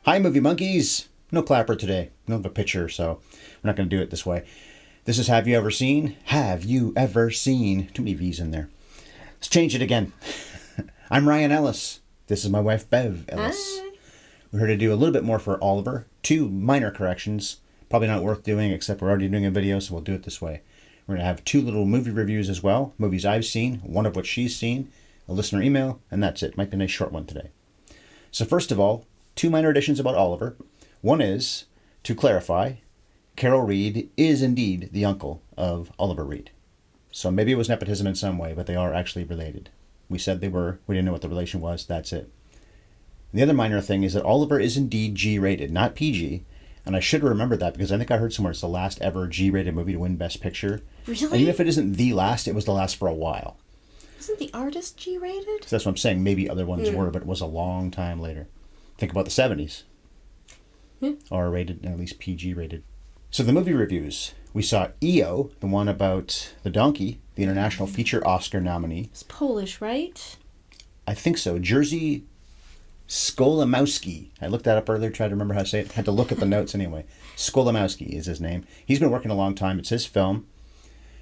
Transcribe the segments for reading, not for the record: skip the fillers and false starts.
Hi, movie monkeys. No clapper today. No have a picture, so we're not going to do it this way. This is Have You Ever Seen? Have You Ever Seen? Too many V's in there. Let's change it again. I'm Ryan Ellis. This is my wife, Bev Ellis. Hi. We're here to do a little bit more for Oliver. 2 minor corrections. Probably not worth doing, except we're already doing a video, so we'll do it this way. We're going to have 2 little movie reviews as well. Movies I've seen, one of which she's seen, a listener email, and that's it. Might be a nice short one today. So first of all, 2 minor additions about Oliver. One is, to clarify, Carol Reed is indeed the uncle of Oliver Reed. So maybe it was nepotism in some way, but they are actually related. We said they were. We didn't know what the relation was. That's it. The other minor thing is that Oliver is indeed G-rated, not PG. And I should remember that because I think I heard somewhere it's the last ever G-rated movie to win Best Picture. Really? And even if it isn't the last, it was the last for a while. Isn't The Artist G-rated? So that's what I'm saying. Maybe other ones were, but it was a long time later. Think about the 70s. R-rated, and at least PG-rated. So the movie reviews. We saw EO, the one about the donkey, the International Feature Oscar nominee. It's Polish, right? I think so. Jerzy Skolimowski. I looked that up earlier, tried to remember how to say it. Had to look at the notes anyway. Skolimowski is his name. He's been working a long time. It's his film.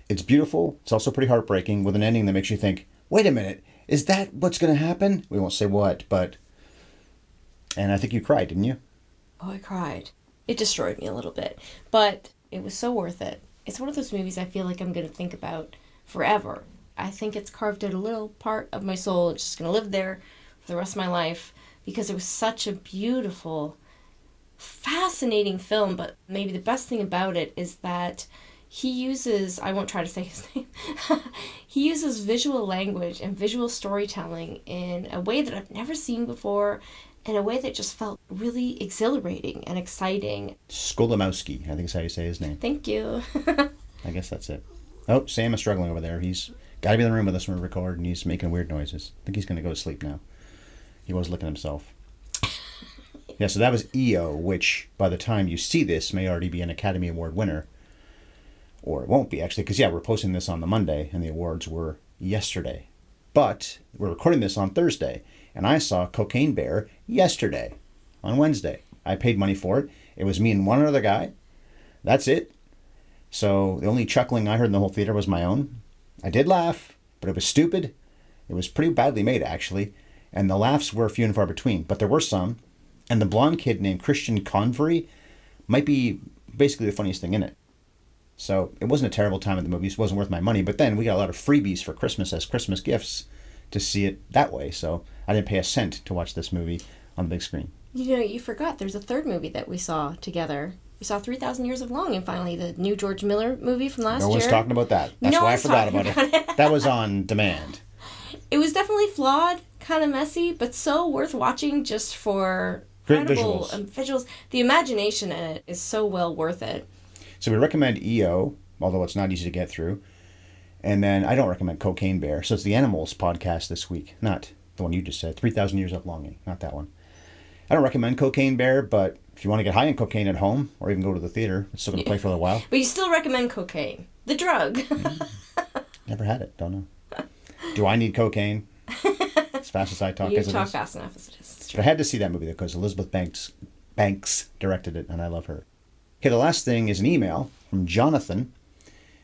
It's beautiful. It's also pretty heartbreaking with an ending that makes you think, wait a minute, is that what's going to happen? We won't say what, but... And I think you cried, didn't you? Oh, I cried. It destroyed me a little bit, but it was so worth it. It's one of those movies I feel like I'm going to think about forever. I think it's carved out a little part of my soul. It's just going to live there for the rest of my life because it was such a beautiful, fascinating film, but maybe the best thing about it is that he uses, I won't try to say his name, he uses visual language and visual storytelling in a way that I've never seen before, in a way that just felt really exhilarating and exciting. Skolimowski, I think is how you say his name. Thank you. I guess that's it. Oh, Sam is struggling over there. He's got to be in the room with us when we record, and he's making weird noises. I think he's going to go to sleep now. He was licking himself. Yeah, so that was EO, which by the time you see this may already be an Academy Award winner. Or it won't be, actually, because, yeah, we're posting this on the Monday, and the awards were yesterday. But we're recording this on Thursday, and I saw Cocaine Bear yesterday, on Wednesday. I paid money for it. It was me and one other guy. That's it. So the only chuckling I heard in the whole theater was my own. I did laugh, but it was stupid. It was pretty badly made, actually. And the laughs were few and far between, but there were some. And the blonde kid named Christian Convery might be basically the funniest thing in it. So it wasn't a terrible time at the movies. It wasn't worth my money. But then we got a lot of freebies for Christmas as Christmas gifts to see it that way. So I didn't pay a cent to watch this movie on the big screen. You know, you forgot there's a third movie that we saw together. We saw 3,000 Years of Longing, finally, the new George Miller movie from last year. No one's talking about that. That's why I forgot about it. That was on demand. It was definitely flawed, kind of messy, but so worth watching just for Great incredible visuals. The imagination in it is so well worth it. So we recommend EO, although it's not easy to get through. And then I don't recommend Cocaine Bear. So it's the Animals podcast this week, not the one you just said, 3,000 Years of Longing, not that one. I don't recommend Cocaine Bear, but if you want to get high on cocaine at home or even go to the theater, it's still going to play for a little while. But you still recommend cocaine, the drug. Never had it, don't know. Do I need cocaine? As fast as I talk You as it talk is. fast enough as it is. But I had to see that movie, though, because Elizabeth Banks directed it, and I love her. Okay, the last thing is an email from Jonathan.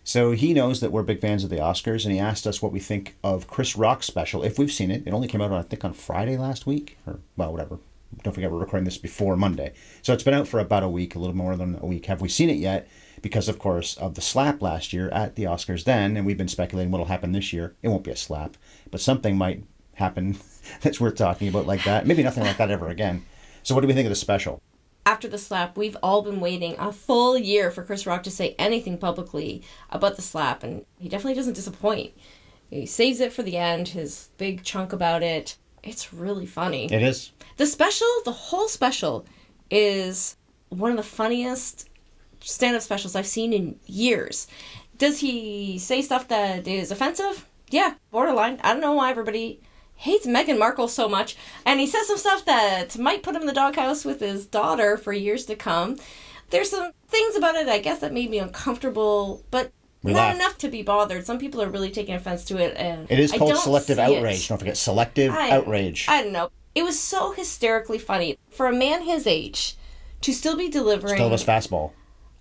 So he knows that we're big fans of the Oscars, and he asked us what we think of Chris Rock's special, if we've seen it. It only came out, I think, on Friday last week, or, well, whatever. Don't forget, we're recording this before Monday. So it's been out for about a week, a little more than a week. Have we seen it yet? Because, of course, of the slap last year at the Oscars then, and we've been speculating what will happen this year. It won't be a slap, but something might happen that's worth talking about like that. Maybe nothing like that ever again. So what do we think of the special? After the slap, we've all been waiting a full year for Chris Rock to say anything publicly about the slap, and he definitely doesn't disappoint. He saves it for the end, his big chunk about it. It's really funny. It is. The whole special, is one of the funniest stand-up specials I've seen in years. Does he say stuff that is offensive? Yeah, borderline. I don't know why everybody hates Meghan Markle so much. And he says some stuff that might put him in the doghouse with his daughter for years to come. There's some things about it, I guess, that made me uncomfortable, but not enough to be bothered. Some people are really taking offense to it. And it is called selective outrage. Don't forget, selective outrage. I don't know. It was so hysterically funny. For a man his age to still be delivering... Still his fastball.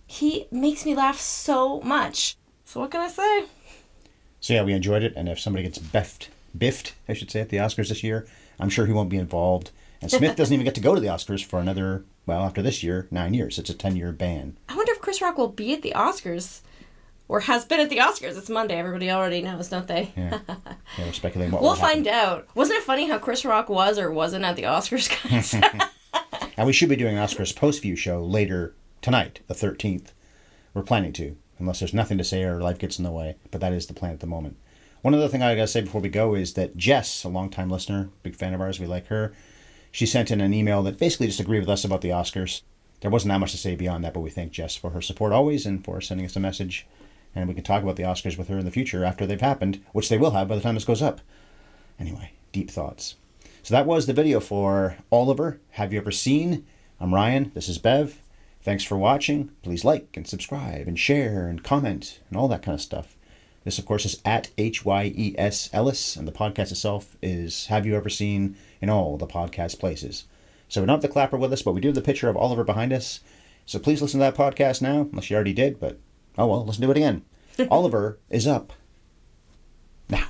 He makes me laugh so much. So what can I say? So yeah, we enjoyed it. And if somebody gets biffed, I should say, at the Oscars this year, I'm sure he won't be involved. And Smith doesn't even get to go to the Oscars for another, well, after this year, 9 years. It's a 10-year ban. I wonder if Chris Rock will be at the Oscars. Or has been at the Oscars. It's Monday. Everybody already knows, don't they? Yeah, we're speculating what we'll find out. Wasn't it funny how Chris Rock was or wasn't at the Oscars, guys? And we should be doing an Oscars post-view show later tonight, the 13th. We're planning to, unless there's nothing to say or life gets in the way. But that is the plan at the moment. One other thing I got to say before we go is that Jess, a longtime listener, big fan of ours, we like her, she sent in an email that basically just agreed with us about the Oscars. There wasn't that much to say beyond that, but we thank Jess for her support always and for sending us a message. And we can talk about the Oscars with her in the future after they've happened, which they will have by the time this goes up. Anyway, deep thoughts. So that was the video for Oliver. Have you ever seen? I'm Ryan. This is Bev. Thanks for watching. Please like and subscribe and share and comment and all that kind of stuff. This, of course, is at HYES Ellis, and the podcast itself is Have You Ever Seen in all the podcast places. So we don't have the clapper with us, but we do have the picture of Oliver behind us. So please listen to that podcast now, unless you already did, but oh well, let's do it again. Oliver is up now.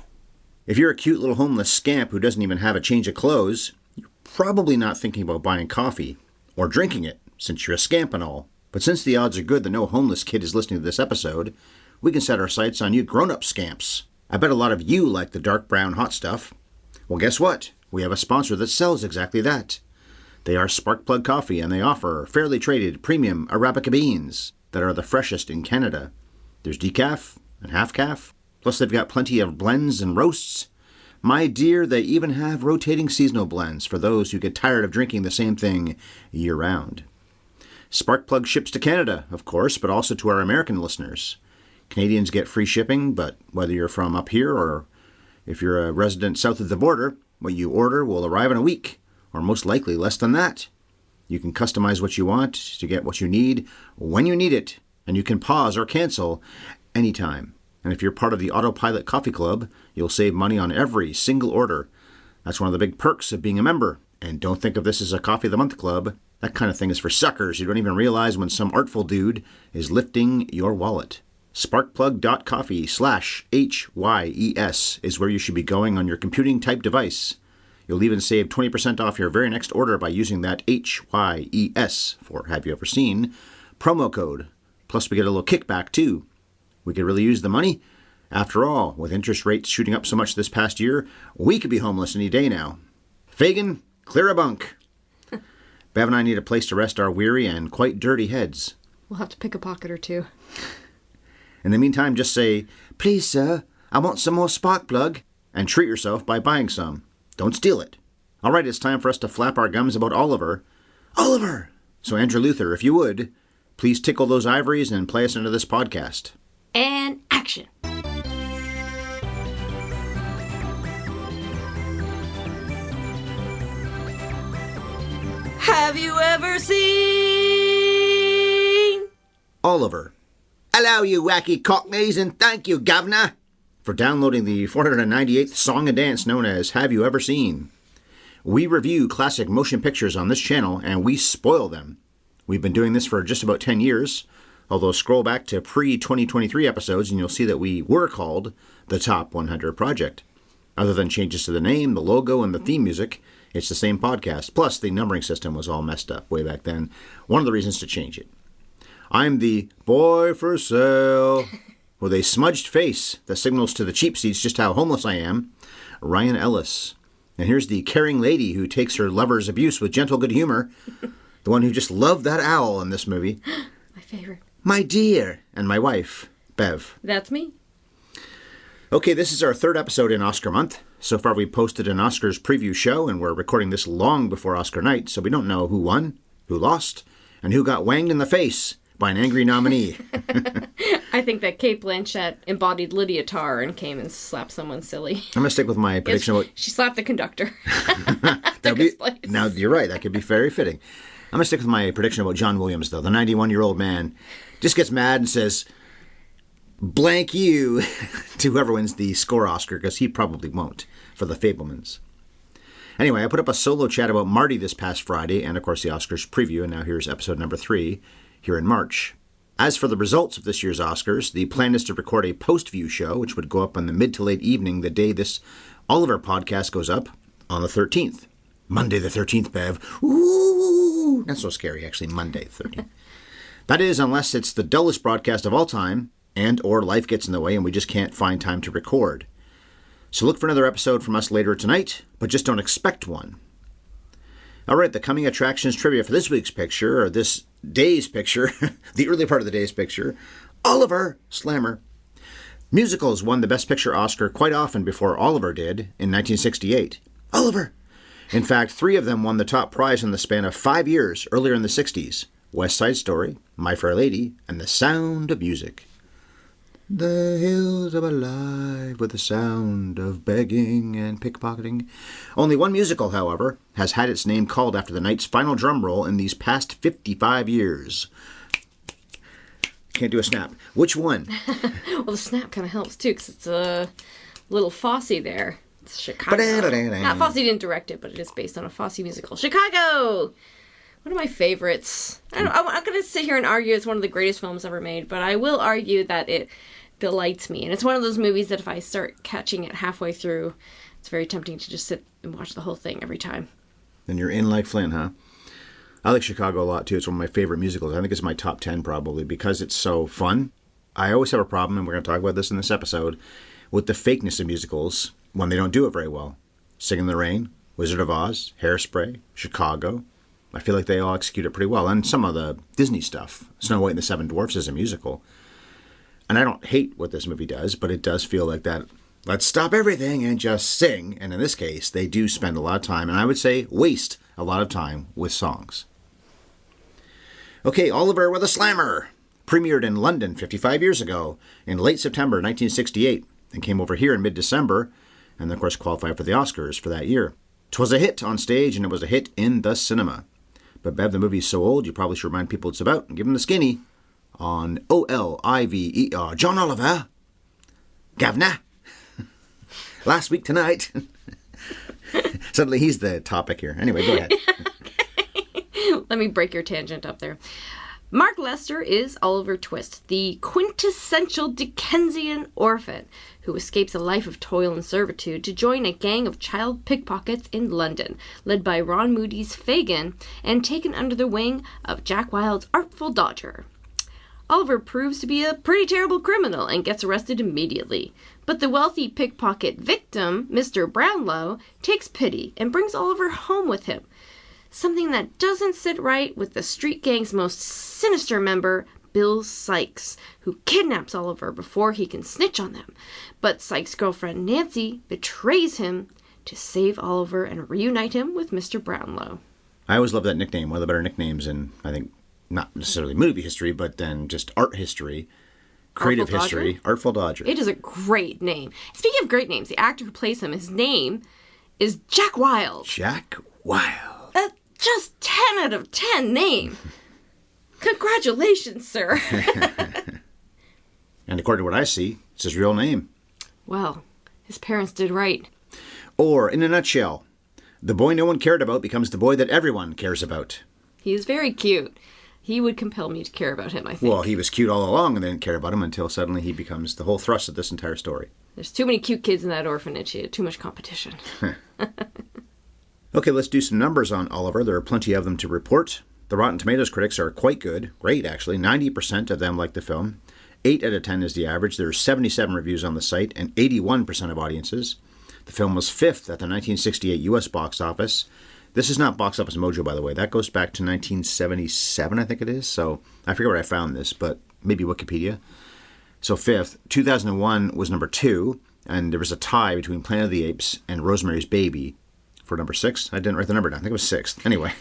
If you're a cute little homeless scamp who doesn't even have a change of clothes, you're probably not thinking about buying coffee or drinking it, since you're a scamp and all. But since the odds are good that no homeless kid is listening to this episode, we can set our sights on you grown-up scamps. I bet a lot of you like the dark brown hot stuff. Well, guess what? We have a sponsor that sells exactly that. They are Sparkplug Coffee, and they offer fairly traded premium Arabica beans that are the freshest in Canada. There's decaf and half-calf, plus they've got plenty of blends and roasts. My dear, they even have rotating seasonal blends for those who get tired of drinking the same thing year-round. Sparkplug ships to Canada, of course, but also to our American listeners. Canadians get free shipping, but whether you're from up here or if you're a resident south of the border, what you order will arrive in a week, or most likely less than that. You can customize what you want to get what you need when you need it, and you can pause or cancel anytime. And if you're part of the Autopilot Coffee Club, you'll save money on every single order. That's one of the big perks of being a member. And don't think of this as a Coffee of the Month club. That kind of thing is for suckers. You don't even realize when some artful dude is lifting your wallet. Sparkplug.coffee/HYES is where you should be going on your computing type device. You'll even save 20% off your very next order by using that HYES for Have You Ever Seen promo code. Plus we get a little kickback too. We could really use the money. After all, with interest rates shooting up so much this past year, we could be homeless any day now. Fagin, clear a bunk. Bev and I need a place to rest our weary and quite dirty heads. We'll have to pick a pocket or two. In the meantime, just say, "Please, sir, I want some more Sparkplug," and treat yourself by buying some. Don't steal it. All right, it's time for us to flap our gums about Oliver. Oliver! So, Andrew Luther, if you would, please tickle those ivories and play us into this podcast. And action. Have you ever seen Oliver? Hello, you wacky cockneys, and thank you, Governor, for downloading the 498th song and dance known as Have You Ever Seen? We review classic motion pictures on this channel, and we spoil them. We've been doing this for just about 10 years, although scroll back to pre-2023 episodes and you'll see that we were called the Top 100 Project. Other than changes to the name, the logo, and the theme music, it's the same podcast. Plus, the numbering system was all messed up way back then. One of the reasons to change it. I'm the boy for sale with a smudged face that signals to the cheap seats just how homeless I am, Ryan Ellis. And here's the caring lady who takes her lover's abuse with gentle good humor, the one who just loved that owl in this movie. My favorite. My dear, and my wife, Bev. That's me. Okay, this is our third episode in Oscar month. So far we posted an Oscars preview show, and we're recording this long before Oscar night, so we don't know who won, who lost, and who got wanged in the face by an angry nominee. I think that Kate Blanchett embodied Lydia Tarr and came and slapped someone silly. I'm going to stick with my prediction about... She slapped the conductor. Now, you're right, that could be very fitting. I'm going to stick with my prediction about John Williams, though. The 91-year-old man just gets mad and says, blank you, to whoever wins the score Oscar, because he probably won't, for The Fabelmans. Anyway, I put up a solo chat about Marty this past Friday, and of course the Oscars preview, and now here's episode number 3 here in March. As for the results of this year's Oscars, the plan is to record a post-view show, which would go up on the mid to late evening the day this Oliver podcast goes up on the 13th. Monday the 13th, Bev. Ooh, not so scary, actually, Monday the 13th. That is, unless it's the dullest broadcast of all time, and or life gets in the way and we just can't find time to record. So look for another episode from us later tonight, but just don't expect one. All right, the coming attractions trivia for this week's picture, or this day's picture, the early part of the day's picture, Oliver Slammer. Musicals won the Best Picture Oscar quite often before Oliver did in 1968. Oliver! In fact, 3 of them won the top prize in the span of 5 years earlier in the 60s. West Side Story, My Fair Lady, and The Sound of Music. The hills are alive with the sound of begging and pickpocketing. Only one musical, however, has had its name called after the night's final drum roll in these past 55 years. Can't do a snap. Which one? Well, the snap kind of helps, too, because it's a little Fosse there. It's Chicago. Fosse didn't direct it, but it is based on a Fosse musical. Chicago! One of my favorites. I'm going to sit here and argue it's one of the greatest films ever made, but I will argue that it delights me. And it's one of those movies that if I start catching it halfway through, it's very tempting to just sit and watch the whole thing every time. Then you're in like Flynn, huh? I like Chicago a lot, too. It's one of my favorite musicals. I think it's my top 10, probably, because it's so fun. I always have a problem, and we're going to talk about this in this episode, with the fakeness of musicals when they don't do it very well. Singing in the Rain, Wizard of Oz, Hairspray, Chicago. I feel like they all execute it pretty well. And some of the Disney stuff. Snow White and the Seven Dwarfs is a musical. And I don't hate what this movie does, but it does feel like that. Let's stop everything and just sing. And in this case, they do spend a lot of time, and I would say waste a lot of time with songs. Okay, Oliver with a Slammer. Premiered in London 55 years ago in late September 1968 and came over here in mid-December and of course qualified for the Oscars for that year. 'Twas a hit on stage and it was a hit in the cinema. But Bev, the movie's so old, you probably should remind people it's about and give them the skinny on Oliver. John Oliver. Gavna. Last week tonight. Suddenly he's the topic here. Anyway, go ahead. Let me break your tangent up there. Mark Lester is Oliver Twist, the quintessential Dickensian orphan who escapes a life of toil and servitude to join a gang of child pickpockets in London, led by Ron Moody's Fagin, and taken under the wing of Jack Wilde's Artful Dodger. Oliver proves to be a pretty terrible criminal and gets arrested immediately. But the wealthy pickpocket victim, Mr. Brownlow, takes pity and brings Oliver home with him. Something that doesn't sit right with the street gang's most sinister member, Bill Sykes, who kidnaps Oliver before he can snitch on them. But Sykes' girlfriend Nancy betrays him to save Oliver and reunite him with Mr. Brownlow. I always love that nickname. One of the better nicknames in, I think, not necessarily movie history, but then just art history, creative history. Artful Dodger. It is a great name. Speaking of great names, the actor who plays him, his name is Jack Wilde. Jack Wilde. Just 10 out of 10 name. Congratulations, sir. And according to what I see, it's his real name. Well, his parents did right. Or, in a nutshell, the boy no one cared about becomes the boy that everyone cares about. He is very cute. He would compel me to care about him, I think. Well, he was cute all along and they didn't care about him until suddenly he becomes the whole thrust of this entire story. There's too many cute kids in that orphanage. He had too much competition. Okay, let's do some numbers on Oliver. There are plenty of them to report. The Rotten Tomatoes critics are quite good. Great, actually. 90% of them like the film. 8 out of 10 is the average. There are 77 reviews on the site and 81% of audiences. The film was 5th at the 1968 U.S. box office. This is not Box Office Mojo, by the way. That goes back to 1977, I think it is. So I forget where I found this, but maybe Wikipedia. So 5th. 2001 was number 2, and there was a tie between Planet of the Apes and Rosemary's Baby for number 6. I didn't write the number down. I think it was 6th. Anyway.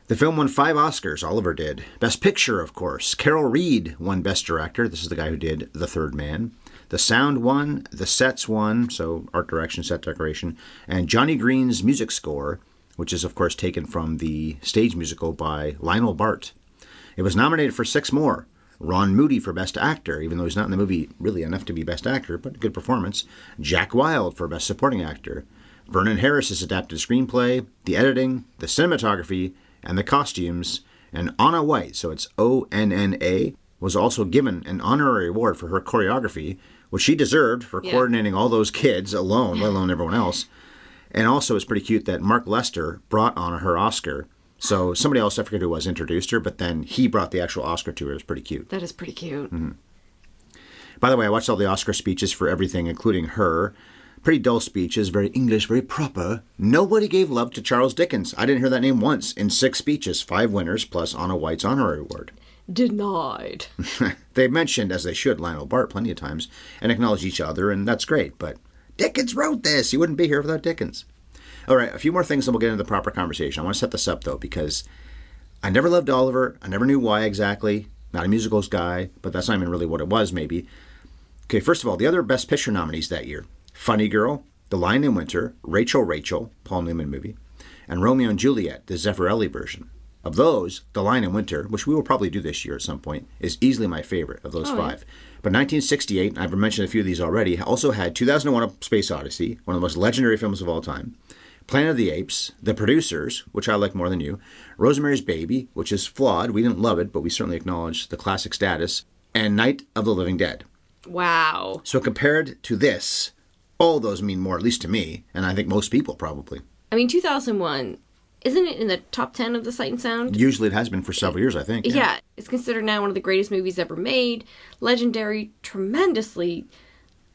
The film won 5 Oscars. Oliver did. Best Picture, of course. Carol Reed won Best Director. This is the guy who did The Third Man. The sound won. The sets won. So art direction, set decoration. And Johnny Green's music score, which is, of course, taken from the stage musical by Lionel Bart. It was nominated for 6 more. Ron Moody for Best Actor, even though he's not in the movie really enough to be Best Actor, but good performance. Jack Wilde for Best Supporting Actor. Vernon Harris's adapted screenplay, the editing, the cinematography, and the costumes. And Anna White, so it's Onna, was also given an honorary award for her choreography, which she deserved for coordinating all those kids alone, let alone everyone else. And also, it's pretty cute that Mark Lester brought Anna her Oscar. So somebody else, I forget who was, introduced her, but then he brought the actual Oscar to her. It was pretty cute. That is pretty cute. Mm-hmm. By the way, I watched all the Oscar speeches for everything, including her. Pretty dull speeches, very English, very proper. Nobody gave love to Charles Dickens. I didn't hear that name once in 6 speeches, 5 winners, plus Anna White's honorary award. Denied. They mentioned, as they should, Lionel Bart plenty of times, and acknowledged each other, and that's great, but Dickens wrote this. He wouldn't be here without Dickens. All right, a few more things, and we'll get into the proper conversation. I want to set this up, though, because I never loved Oliver. I never knew why exactly. Not a musicals guy, but that's not even really what it was, maybe. Okay, first of all, the other Best Picture nominees that year. Funny Girl, The Lion in Winter, Rachel, Paul Newman movie, and Romeo and Juliet, the Zeffirelli version. Of those, The Lion in Winter, which we will probably do this year at some point, is easily my favorite of those 5. Yeah. But 1968, and I've mentioned a few of these already, also had 2001: A Space Odyssey, one of the most legendary films of all time, Planet of the Apes, The Producers, which I like more than you, Rosemary's Baby, which is flawed. We didn't love it, but we certainly acknowledge the classic status, and Night of the Living Dead. Wow. So compared to this, all those mean more, at least to me, and I think most people probably. I mean, 2001, isn't it in the top 10 of the Sight and Sound? Usually it has been for several years, I think. Yeah, it's considered now one of the greatest movies ever made. Legendary, tremendously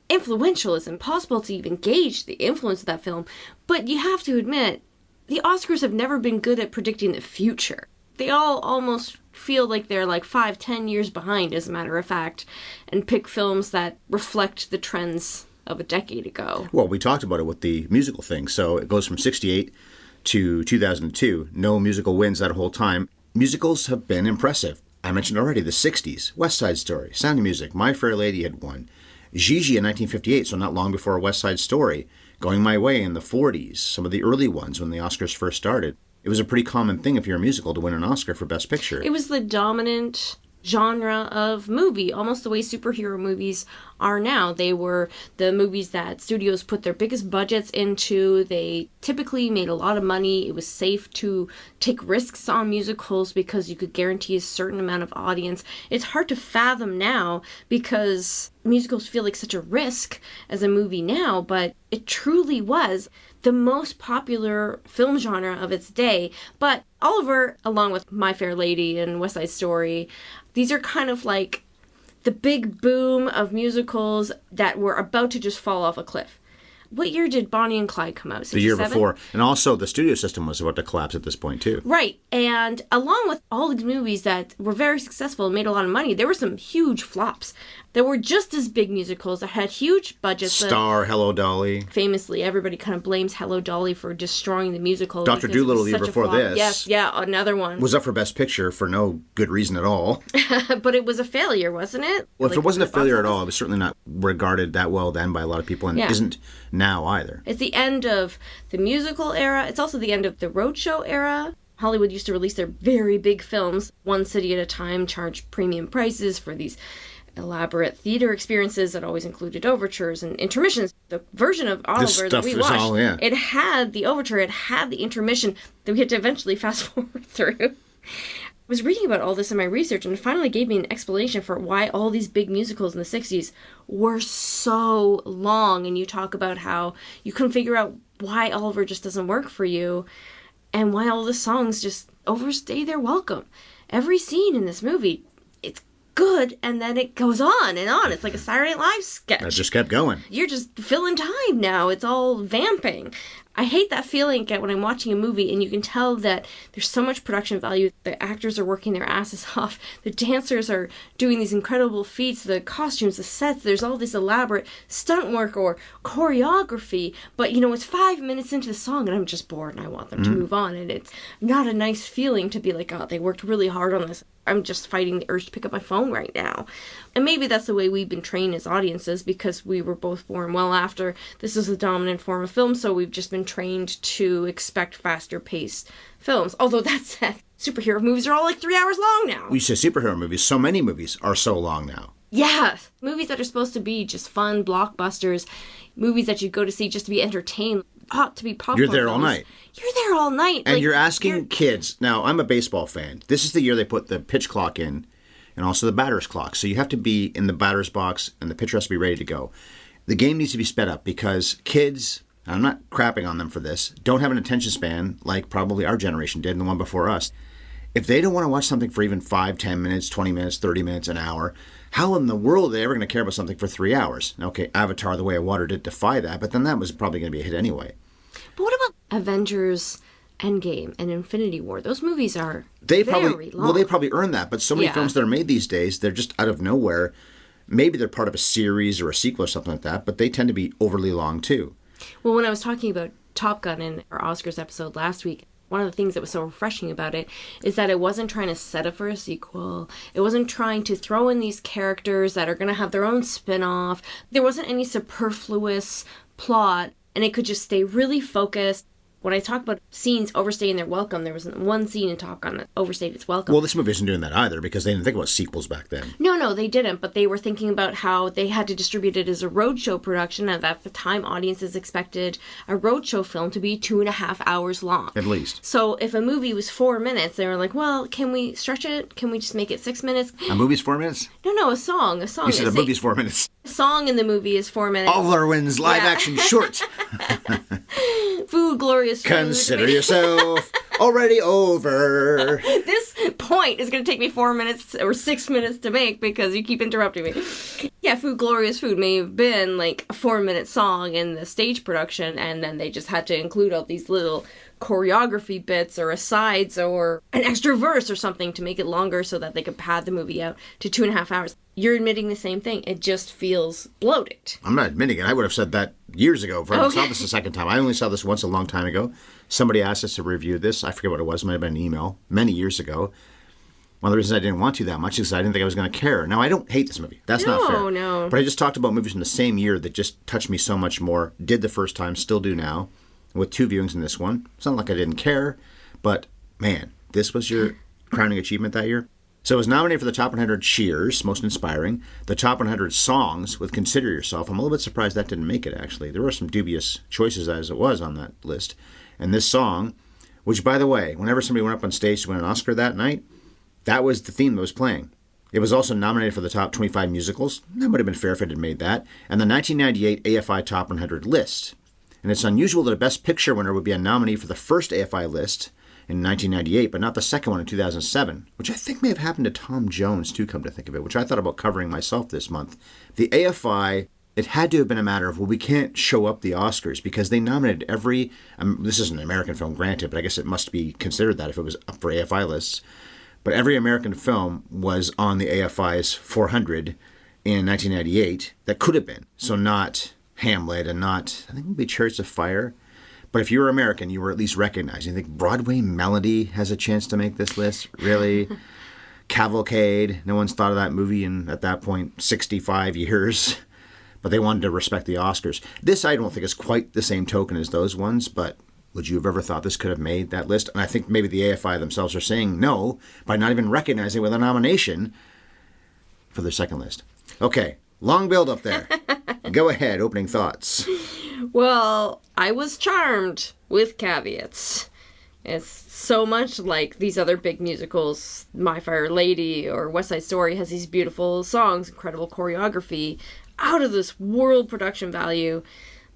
influential. It's impossible to even gauge the influence of that film. But you have to admit, the Oscars have never been good at predicting the future. They all almost feel like they're like 5-10 years behind, as a matter of fact, and pick films that reflect the trends of a decade ago. Well, we talked about it with the musical thing. So it goes from 68 to 2002. No musical wins that whole time. Musicals have been impressive. I mentioned already the 60s. West Side Story, Sound of Music, My Fair Lady had won. Gigi in 1958, so not long before West Side Story. Going My Way in the 40s, some of the early ones when the Oscars first started. It was a pretty common thing if you're a musical to win an Oscar for Best Picture. It was the dominant genre of movie, almost the way superhero movies are now. They were the movies that studios put their biggest budgets into. They typically made a lot of money. It was safe to take risks on musicals because you could guarantee a certain amount of audience. It's hard to fathom now because musicals feel like such a risk as a movie now, but it truly was the most popular film genre of its day. But Oliver, along with My Fair Lady and West Side Story, these are kind of like the big boom of musicals that were about to just fall off a cliff. What year did Bonnie and Clyde come out? 67? The year before. And also the studio system was about to collapse at this point too. Right. And along with all these movies that were very successful and made a lot of money, there were some huge flops. There were just as big musicals that had huge budgets. Star, Hello Dolly. Famously, everybody kind of blames Hello Dolly for destroying the musical. Dr. Dolittle the year before this. Yes, yeah, another one. Was up for Best Picture for no good reason at all. But it was a failure, wasn't it? Well, if it wasn't a failure at all, it was certainly not regarded that well then by a lot of people, and isn't now either. It's the end of the musical era. It's also the end of the roadshow era. Hollywood used to release their very big films, one city at a time, charge premium prices for these elaborate theater experiences that always included overtures and intermissions. The version of Oliver that we watched, it had the overture, it had the intermission that we had to eventually fast forward through. I was reading about all this in my research, and it finally gave me an explanation for why all these big musicals in the 60s were so long. And you talk about how you couldn't figure out why Oliver just doesn't work for you, and why all the songs just overstay their welcome. Every scene in this movie, it's good, and then it goes on and on. It's like a Saturday Night Live sketch. It just kept going. You're just filling time now. It's all vamping. I hate that feeling when I'm watching a movie and you can tell that there's so much production value. The actors are working their asses off. The dancers are doing these incredible feats. The costumes, the sets, there's all this elaborate stunt work or choreography. But, it's 5 minutes into the song and I'm just bored and I want them to move on. And it's not a nice feeling to be like, oh, they worked really hard on this. I'm just fighting the urge to pick up my phone right now. And maybe that's the way we've been trained as audiences because we were both born well after this is the dominant form of film, so we've just been trained to expect faster paced films. Although that said, superhero movies are all like 3 hours long now. We say superhero movies, so many movies are so long now. Yeah, movies that are supposed to be just fun blockbusters, movies that you go to see just to be entertained ought to be popcorn You're there all films. night. You're there all night. And you're asking kids. Now, I'm a baseball fan. This is the year they put the pitch clock in and also the batter's clock. So you have to be in the batter's box and the pitcher has to be ready to go. The game needs to be sped up because kids, and I'm not crapping on them for this, don't have an attention span like probably our generation did and the one before us. If they don't want to watch something for even 5, 10 minutes, 20 minutes, 30 minutes, an hour, how in the world are they ever going to care about something for 3 hours? Now, okay, Avatar, The Way of Water did defy that, but then that was probably going to be a hit anyway. But what about Avengers Endgame and Infinity War? Those movies are They very probably long. Well, they probably earn that, but so many films that are made these days, they're just out of nowhere. Maybe they're part of a series or a sequel or something like that, but they tend to be overly long too. Well, when I was talking about Top Gun in our Oscars episode last week, one of the things that was so refreshing about it is that it wasn't trying to set up for a sequel. It wasn't trying to throw in these characters that are going to have their own spin-off. There wasn't any superfluous plot, and it could just stay really focused. When I talk about scenes overstaying their welcome, there wasn't one scene in Top Gun that overstayed its welcome. Well, this movie isn't doing that either because they didn't think about sequels back then. No, they didn't. But they were thinking about how they had to distribute it as a roadshow production, and at the time, audiences expected a roadshow film to be 2.5 hours long. At least. So if a movie was 4 minutes, they were like, well, can we stretch it? Can we just make it 6 minutes? A movie's 4 minutes? No, a song. You said a movie's 4 minutes. A song in the movie is 4 minutes. Overwin's live-action short. Food, glorious food. Consider yourself already over. This point is going to take me 4 minutes or 6 minutes to make because you keep interrupting me. Yeah, Food, Glorious Food may have been like a 4-minute song in the stage production, and then they just had to include all these little choreography bits or asides or an extra verse or something to make it longer so that they could pad the movie out to 2.5 hours. You're admitting the same thing. It just feels bloated. I'm not admitting it. I would have said that years ago if I saw this the second time. I only saw this once a long time ago. Somebody asked us to review this. I forget what it was. It might have been an email many years ago. One of the reasons I didn't want to that much is I didn't think I was going to care. Now, I don't hate this movie. That's not fair. No. But I just talked about movies from the same year that just touched me so much more. Did the first time, still do now. With 2 viewings in this one. It's not like I didn't care. But, man, this was your crowning achievement that year. So it was nominated for the Top 100 Cheers, Most Inspiring, the Top 100 Songs with Consider Yourself. I'm a little bit surprised that didn't make it, actually. There were some dubious choices as it was on that list. And this song, which, by the way, whenever somebody went up on stage to win an Oscar that night, that was the theme that was playing. It was also nominated for the Top 25 Musicals. That would have been fair if it had made that. And the 1998 AFI Top 100 list. And it's unusual that a Best Picture winner would be a nominee for the first AFI list in 1998, but not the second one in 2007, which I think may have happened to Tom Jones, too, come to think of it, which I thought about covering myself this month. The AFI, it had to have been a matter of, well, we can't show up the Oscars because they nominated every, this is an American film, granted, but I guess it must be considered that if it was up for AFI lists. But every American film was on the AFI's 400 in 1998 that could have been. So not Hamlet and not, I think it would be Chariots of Fire. But if you were American, you were at least recognized. You think Broadway Melody has a chance to make this list? Really? Cavalcade. No one's thought of that movie in, at that point, 65 years. But they wanted to respect the Oscars. This, I don't think, is quite the same token as those ones, but would you have ever thought this could have made that list? And I think maybe the AFI themselves are saying no by not even recognizing it with a nomination for their second list. Okay, long build up there. Go ahead, opening thoughts. Well, I was charmed with caveats. It's so much like these other big musicals, My Fair Lady or West Side Story has these beautiful songs, incredible choreography, out of this world production value.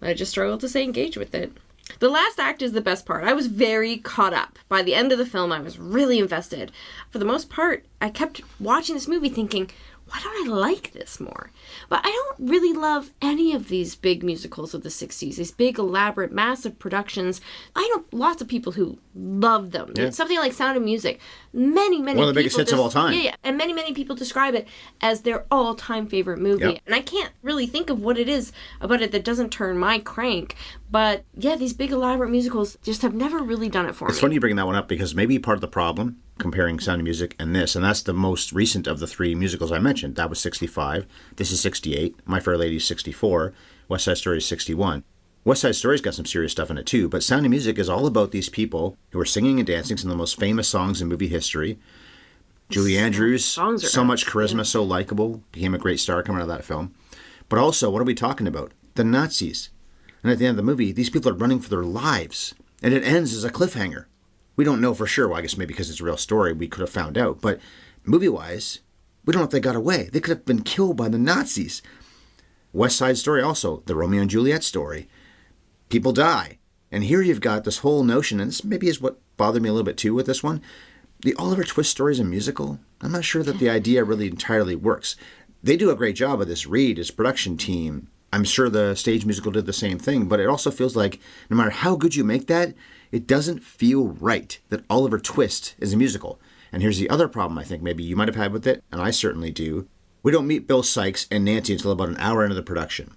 I just struggled to stay engaged with it. The last act is the best part. I was very caught up. By the end of the film, I was really invested. For the most part, I kept watching this movie thinking, why don't I like this more? But I don't really love any of these big musicals of the 60s, these big, elaborate, massive productions. I know lots of people who love them. Yeah. Something like Sound of Music. Many people... One of the biggest hits of all time. Yeah. And many people describe it as their all-time favorite movie. Yep. And I can't really think of what it is about it that doesn't turn my crank. But yeah, these big, elaborate musicals just have never really done it for me. It's funny you bring that one up because maybe part of the problem comparing Sound of Music and this, and that's the most recent of the 3 musicals I mentioned. That was 65. This is 68. My Fair Lady is 64. West Side Story is 61. West Side Story's got some serious stuff in it too, but Sound of Music is all about these people who are singing and dancing some of the most famous songs in movie history. Julie Andrews, so much charisma, so likable, became a great star coming out of that film. But also, what are we talking about? the Nazis. And at the end of the movie, these people are running for their lives. And it ends as a cliffhanger. We don't know for sure. Well, I guess maybe because it's a real story, we could have found out. But movie-wise, we don't know if they got away. They could have been killed by the Nazis. West Side Story also, the Romeo and Juliet story. People die. And here you've got this whole notion, and this maybe is what bothered me a little bit too with this one. The Oliver Twist story is a musical. I'm not sure that the idea really entirely works. They do a great job of this. Reed, his production team. I'm sure the stage musical did the same thing, but it also feels like no matter how good you make that, it doesn't feel right that Oliver Twist is a musical. And here's the other problem I think maybe you might have had with it, and I certainly do. We don't meet Bill Sikes and Nancy until about an hour into the production.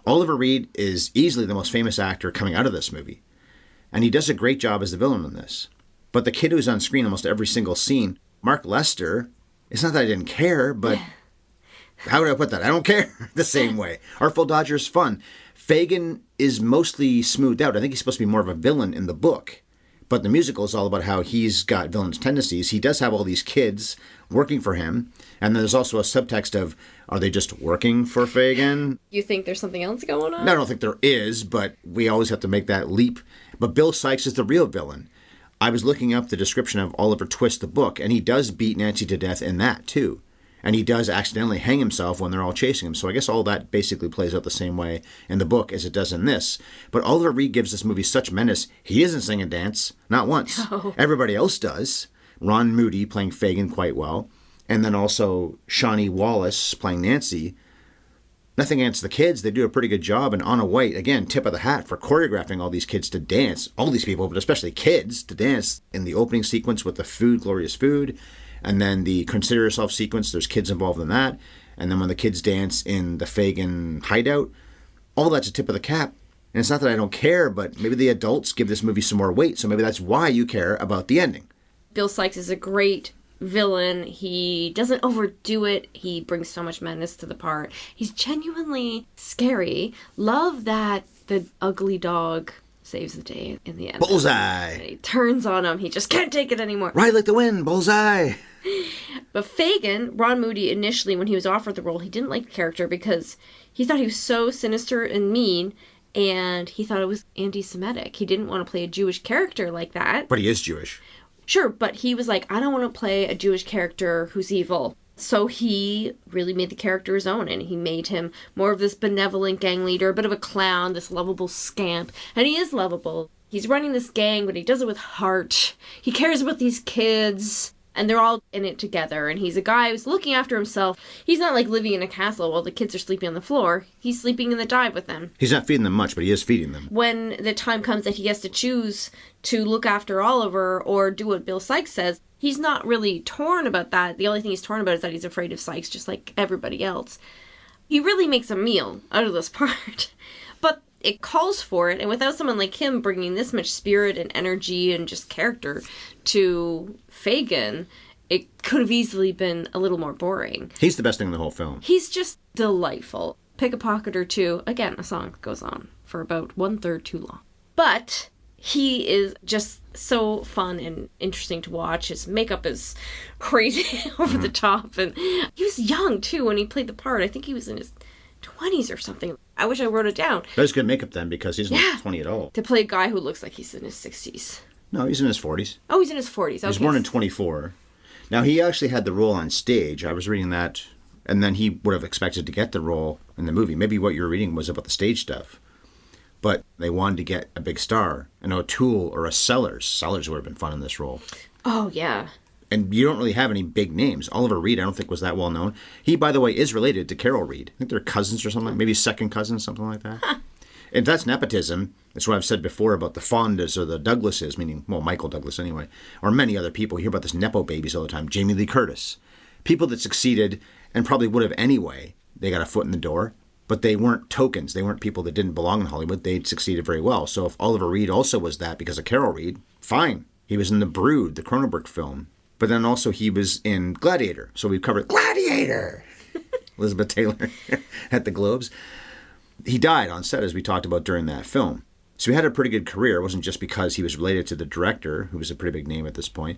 Oliver Reed is easily the most famous actor coming out of this movie, and he does a great job as the villain in this. But the kid who's on screen almost every single scene, Mark Lester, it's not that I didn't care, but how would I put that? I don't care the same way. Artful Dodger's fun. Fagin is mostly smoothed out. I think he's supposed to be more of a villain in the book. But the musical is all about how he's got villainous tendencies. He does have all these kids working for him. And there's also a subtext of, are they just working for Fagin? You think there's something else going on? No, I don't think there is, but we always have to make that leap. But Bill Sikes is the real villain. I was looking up the description of Oliver Twist, the book, and he does beat Nancy to death in that, too. And he does accidentally hang himself when they're all chasing him. So I guess all that basically plays out the same way in the book as it does in this. But Oliver Reed gives this movie such menace. He doesn't sing and dance. Not once. No. Everybody else does. Ron Moody playing Fagin quite well. And then also Shawnee Wallace playing Nancy. Nothing against the kids. They do a pretty good job. And Anna White, again, tip of the hat for choreographing all these kids to dance. All these people, but especially kids, to dance in the opening sequence with the food, glorious food. And then the Consider Yourself sequence, there's kids involved in that. And then when the kids dance in the Fagin hideout, all that's a tip of the cap. And it's not that I don't care, but maybe the adults give this movie some more weight. So maybe that's why you care about the ending. Bill Sikes is a great villain. He doesn't overdo it. He brings so much menace to the part. He's genuinely scary. Love that the ugly dog saves the day in the end. Bullseye! And he turns on him. He just can't take it anymore. Ride like the wind, bullseye! But Fagin, Ron Moody, initially, when he was offered the role, he didn't like the character because he thought he was so sinister and mean, and he thought it was anti-Semitic. He didn't want to play a Jewish character like that. But he is Jewish. Sure, but he was like, I don't want to play a Jewish character who's evil. So he really made the character his own, and he made him more of this benevolent gang leader, a bit of a clown, this lovable scamp. And he is lovable. He's running this gang, but he does it with heart. He cares about these kids, and they're all in it together. And he's a guy who's looking after himself. He's not like living in a castle while the kids are sleeping on the floor. He's sleeping in the dive with them. He's not feeding them much, but he is feeding them. When the time comes that he has to choose to look after Oliver or do what Bill Sikes says, he's not really torn about that. The only thing he's torn about is that he's afraid of Sikes, just like everybody else. He really makes a meal out of this part. But it calls for it, and without someone like him bringing this much spirit and energy and just character to Fagin, it could have easily been a little more boring. He's the best thing in the whole film. He's just delightful. Pick a pocket or two. Again, a song goes on for about 1/3 too long. But he is just so fun and interesting to watch. His makeup is crazy over the top. And he was young, too, when he played the part. I think he was in his 20s or something. I wish I wrote it down. That was good makeup then, because he's not 20 at all. To play a guy who looks like he's in his 60s. No, he's in his 40s. Oh, he's in his 40s. Okay. He was born in 24. Now, he actually had the role on stage. I was reading that, and then he would have expected to get the role in the movie. Maybe what you were reading was about the stage stuff. But they wanted to get a big star, an O'Toole or a Sellers. Sellers would have been fun in this role. Oh, yeah. And you don't really have any big names. Oliver Reed, I don't think, was that well known. He, by the way, is related to Carol Reed. I think they're cousins or something, maybe second cousins, something like that. Huh. And that's nepotism. It's what I've said before about the Fondas or the Douglases, meaning, well, Michael Douglas anyway, or many other people. You hear about this Nepo babies all the time. Jamie Lee Curtis. People that succeeded and probably would have anyway. They got a foot in the door. But they weren't tokens. They weren't people that didn't belong in Hollywood. They'd succeeded very well. So if Oliver Reed also was that because of Carol Reed, fine. He was in The Brood, the Cronenberg film. But then also he was in Gladiator. So we've covered Gladiator! Elizabeth Taylor at the Globes. He died on set, as we talked about during that film. So he had a pretty good career. It wasn't just because he was related to the director, who was a pretty big name at this point.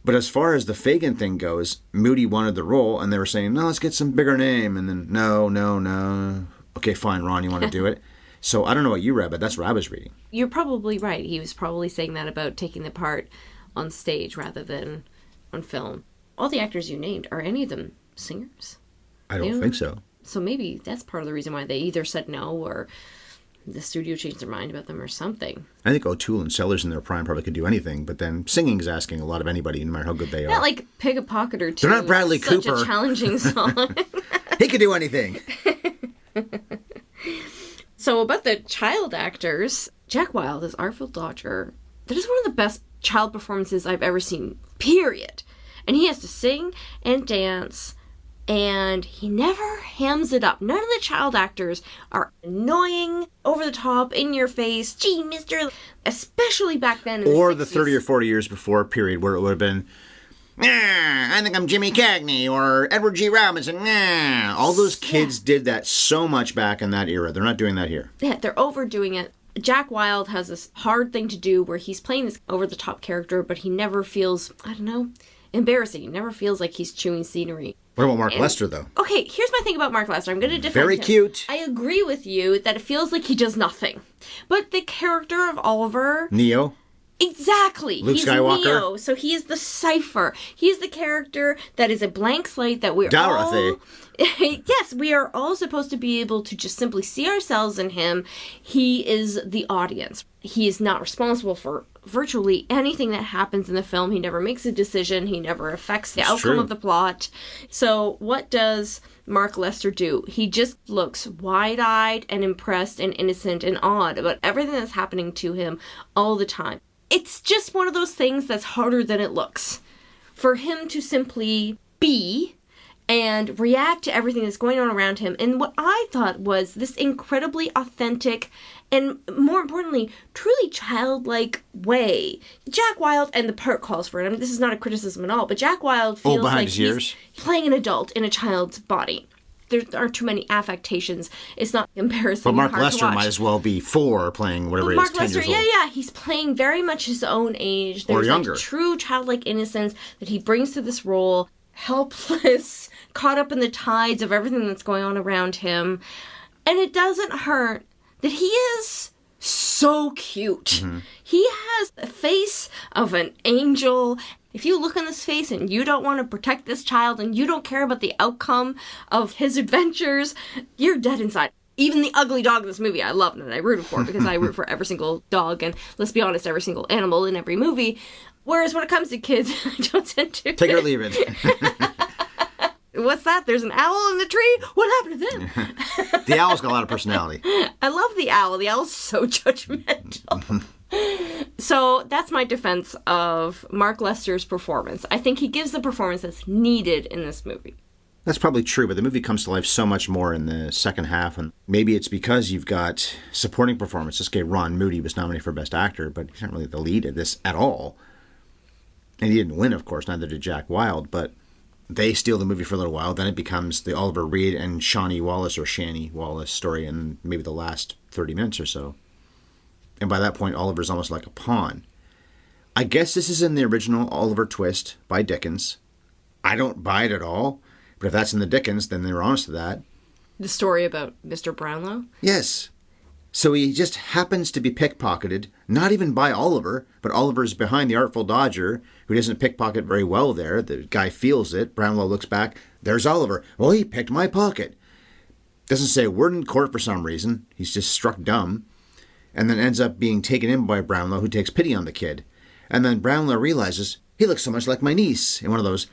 But as far as the Fagin thing goes, Moody wanted the role, and they were saying, no, let's get some bigger name. And then, no. okay, fine, Ron, you want to do it? So I don't know what you read, but that's what I was reading. You're probably right. He was probably saying that about taking the part on stage rather than on film. All the actors you named, are any of them singers? I don't think so. So maybe that's part of the reason why they either said no or the studio changed their mind about them or something. I think O'Toole and Sellers in their prime probably could do anything, but then singing is asking a lot of anybody, no matter how good they are. Not like Pig a Pocket or Two. They're not Bradley Such Cooper. a challenging song. He could do anything. So about the child actors, Jack Wilde as Artful Dodger, that is one of the best child performances I've ever seen, period. And he has to sing and dance, and he never hams it up. None of the child actors are annoying, over the top, in your face, gee, mister, especially back then in Or the the 60s. 30 or 40 years before period where it would have been, I think I'm Jimmy Cagney or Edward G. Robinson. All those kids did that so much back in that era. They're not doing that here. Yeah, they're overdoing it. Jack Wilde has this hard thing to do where he's playing this over-the-top character, but he never feels, I don't know, embarrassing. He never feels like he's chewing scenery. What about Mark Lester, though? Okay, here's my thing about Mark Lester. I'm going to defend Very him. cute. I agree with you that it feels like he does nothing. But the character of Oliver... Neo? Exactly. Luke He's Skywalker? Neo, so he is the cipher. He is the character that is a blank slate that we're Dorothy. all... Yes, we are all supposed to be able to just simply see ourselves in him. He is the audience. He is not responsible for virtually anything that happens in the film. He never makes a decision. He never affects the outcome of the plot. So what does Mark Lester do? He just looks wide-eyed and impressed and innocent and awed about everything that's happening to him all the time. It's just one of those things that's harder than it looks. For him to simply be and react to everything that's going on around him in what I thought was this incredibly authentic and, more importantly, truly childlike way. Jack Wilde, and the part calls for it, I mean, this is not a criticism at all, but Jack Wilde feels behind like his he's ears. playing an adult in a child's body. There aren't too many affectations. It's not embarrassing. But Mark and hard Lester to watch. might as well be 4 playing whatever But he is, 10 years old. yeah, he's playing very much his own age. There's younger. like true childlike innocence that he brings to this role, helpless, caught up in the tides of everything that's going on around him. And it doesn't hurt that he is so cute. Mm-hmm. He has the face of an angel. If you look on this face and you don't want to protect this child and you don't care about the outcome of his adventures, you're dead inside. Even the ugly dog in this movie, I love and I rooted for because I root for every single dog and, let's be honest, every single animal in every movie. Whereas when it comes to kids, I don't tend to. Take it or leave it. What's that? There's an owl in the tree? What happened to them? The owl's got a lot of personality. I love the owl. The owl's so judgmental. So that's my defense of Mark Lester's performance. I think he gives the performance that's needed in this movie. That's probably true, but the movie comes to life so much more in the second half, and maybe it's because you've got supporting performances. Okay, Ron Moody was nominated for Best Actor, but he's not really the lead of this at all. And he didn't win, of course, neither did Jack Wilde, but they steal the movie for a little while. Then it becomes the Oliver Reed and Shani Wallace story in maybe the last 30 minutes or so. And by that point, Oliver's almost like a pawn. I guess this is in the original Oliver Twist by Dickens. I don't buy it at all. But if that's in the Dickens, then they're honest to that. The story about Mr. Brownlow? Yes. So he just happens to be pickpocketed, not even by Oliver, but Oliver's behind the Artful Dodger, who doesn't pickpocket very well there. The guy feels it. Brownlow looks back. There's Oliver. Well, he picked my pocket. Doesn't say a word in court for some reason. He's just struck dumb. And then ends up being taken in by Brownlow, who takes pity on the kid. And then Brownlow realizes, he looks so much like my niece. In one of those,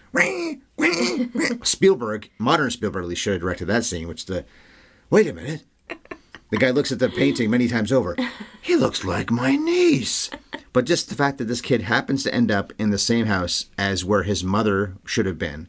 Spielberg, modern Spielberg at least should have directed that scene, wait a minute. The guy looks at the painting many times over. He looks like my niece. But just the fact that this kid happens to end up in the same house as where his mother should have been.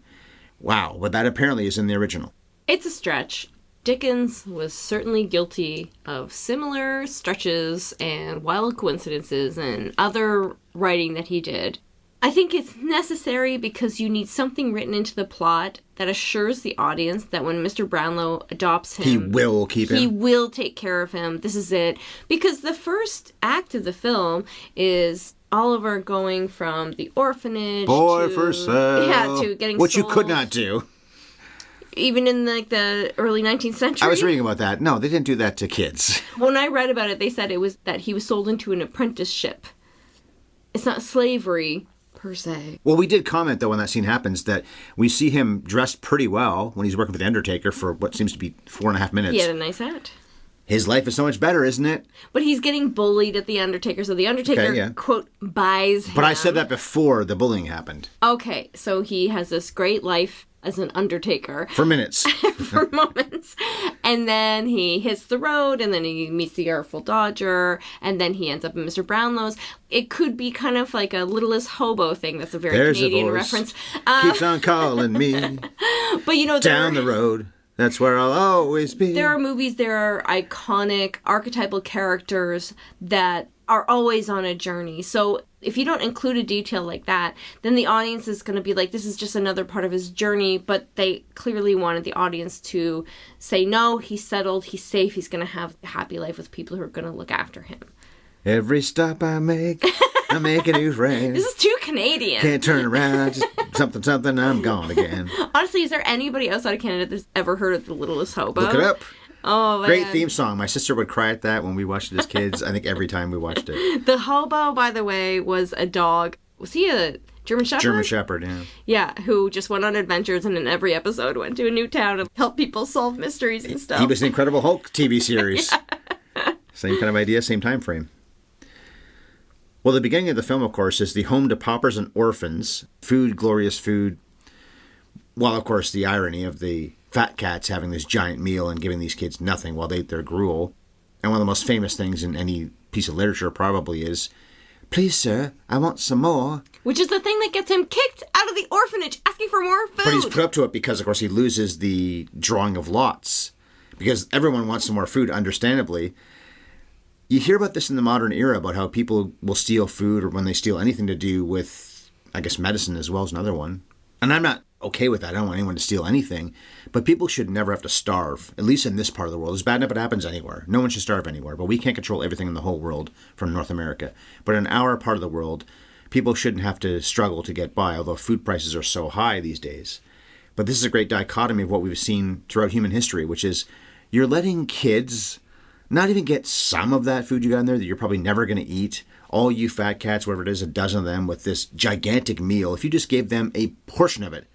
Wow, but that apparently is in the original. It's a stretch. Dickens was certainly guilty of similar stretches and wild coincidences and other writing that he did. I think it's necessary because you need something written into the plot that assures the audience that when Mr. Brownlow adopts him, He will keep him. He will take care of him. This is it. Because the first act of the film is Oliver going from the orphanage Boy to, for sale. Yeah, to getting Which sold. you could not do. Even in like the early 19th century? I was reading about that. No, they didn't do that to kids. When I read about it, they said it was that he was sold into an apprenticeship. It's not slavery, per se. Well, we did comment, though, when that scene happens, that we see him dressed pretty well when he's working for the Undertaker for what seems to be 4.5 minutes. He had a nice hat. His life is so much better, isn't it? But he's getting bullied at the Undertaker, so the Undertaker, quote, buys him. But I said that before the bullying happened. Okay, so he has this great life as an Undertaker. For minutes. For moments. And then he hits the road, and then he meets the Artful Dodger, and then he ends up in Mr. Brownlow's. It could be kind of like a Littlest Hobo thing. That's a very Canadian reference. Keeps on calling me. But you know, down the road. That's where I'll always be. There are movies, there are iconic, archetypal characters that are always on a journey. So if you don't include a detail like that, then the audience is going to be like, this is just another part of his journey. But they clearly wanted the audience to say, no, he's settled, he's safe, he's going to have a happy life with people who are going to look after him. Every stop I make, I make a new friend. This is too Canadian. Can't turn around, just something, I'm gone again. Honestly, is there anybody outside of Canada that's ever heard of The Littlest Hobo? Look it up. Oh, man. Great theme song. My sister would cry at that when we watched it as kids. I think every time we watched it. The hobo, by the way, was a dog. Was he a German Shepherd? German Shepherd, yeah. Yeah, who just went on adventures and in every episode went to a new town and helped people solve mysteries and stuff. He was the Incredible Hulk TV series. Yeah. Same kind of idea, same time frame. Well, the beginning of the film, of course, is the home to paupers and orphans. Food, glorious food. Well, of course, the irony of the fat cats having this giant meal and giving these kids nothing while they eat their gruel. And one of the most famous things in any piece of literature probably is, please, sir, I want some more. Which is the thing that gets him kicked out of the orphanage, asking for more food. But he's put up to it because, of course, he loses the drawing of lots. Because everyone wants some more food, understandably. You hear about this in the modern era, about how people will steal food or when they steal anything to do with, I guess, medicine as well as another one. And I'm not okay with that. I don't want anyone to steal anything. But people should never have to starve, at least in this part of the world. It's bad enough it happens anywhere. No one should starve anywhere. But we can't control everything in the whole world from North America. But in our part of the world, people shouldn't have to struggle to get by, although food prices are so high these days. But this is a great dichotomy of what we've seen throughout human history, which is you're letting kids not even get some of that food you got in there that you're probably never going to eat. All you fat cats, whatever it is, a dozen of them with this gigantic meal. If you just gave them a portion of it,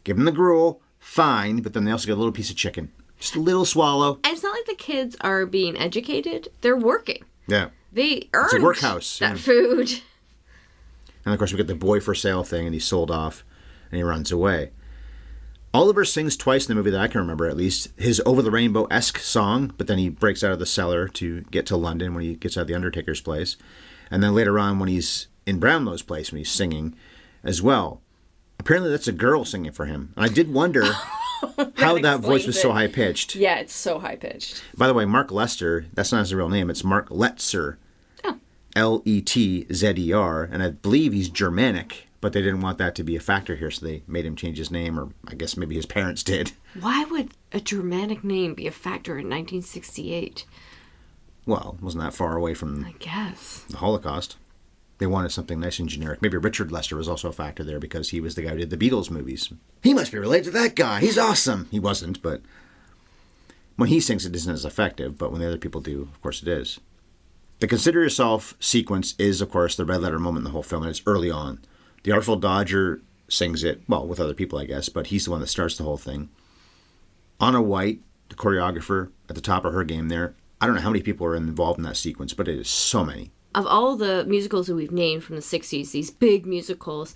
give them the gruel, fine, but then they also get a little piece of chicken. Just a little swallow. And it's not like the kids are being educated. They're working. Yeah. They earned it's a workhouse, that food. And, of course, we get the boy for sale thing, and he's sold off, and he runs away. Oliver sings twice in the movie that I can remember, at least, his over-the-rainbow-esque song, but then he breaks out of the cellar to get to London when he gets out of the Undertaker's place. And then later on when he's in Brownlow's place, when he's singing as well. Apparently that's a girl singing for him. And I did wonder how that voice was so high-pitched. Yeah, it's so high-pitched. By the way, Mark Lester, that's not his real name, it's Mark Letzer. Oh. Letzer, and I believe he's Germanic. But they didn't want that to be a factor here, so they made him change his name, or I guess maybe his parents did. Why would a Germanic name be a factor in 1968? Well, it wasn't that far away from I guess the Holocaust. They wanted something nice and generic. Maybe Richard Lester was also a factor there because he was the guy who did the Beatles movies. He must be related to that guy. He's awesome. He wasn't, but when he sings it isn't as effective, but when the other people do, of course it is. The Consider Yourself sequence is, of course, the red letter moment in the whole film, and it's early on. The Artful Dodger sings it, well, with other people, I guess, but he's the one that starts the whole thing. Anna White, the choreographer, at the top of her game there. I don't know how many people are involved in that sequence, but it is so many. Of all the musicals that we've named from the 60s, these big musicals,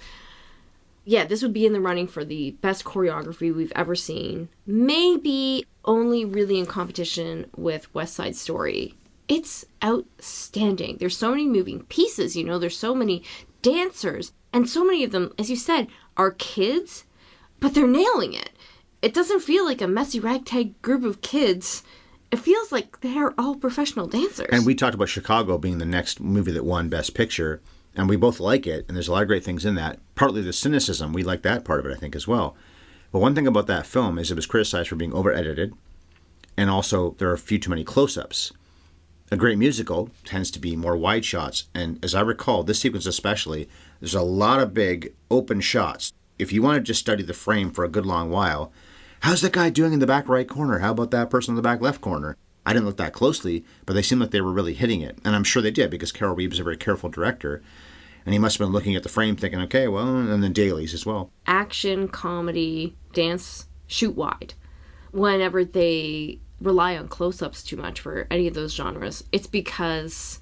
yeah, this would be in the running for the best choreography we've ever seen. Maybe only really in competition with West Side Story. It's outstanding. There's so many moving pieces, you know, there's so many dancers. And so many of them, as you said, are kids, but they're nailing it. It doesn't feel like a messy ragtag group of kids. It feels like they're all professional dancers. And we talked about Chicago being the next movie that won Best Picture, and we both like it, and there's a lot of great things in that. Partly the cynicism, we like that part of it, I think, as well. But one thing about that film is it was criticized for being over-edited, and also there are a few too many close-ups. A great musical tends to be more wide shots, and as I recall, this sequence especially, there's a lot of big open shots. If you want to just study the frame for a good long while, how's that guy doing in the back right corner? How about that person in the back left corner? I didn't look that closely, but they seemed like they were really hitting it. And I'm sure they did, because Carol Reeves is a very careful director. And he must have been looking at the frame thinking, okay, well, and the dailies as well. Action, comedy, dance, shoot wide. Whenever they rely on close-ups too much for any of those genres, it's because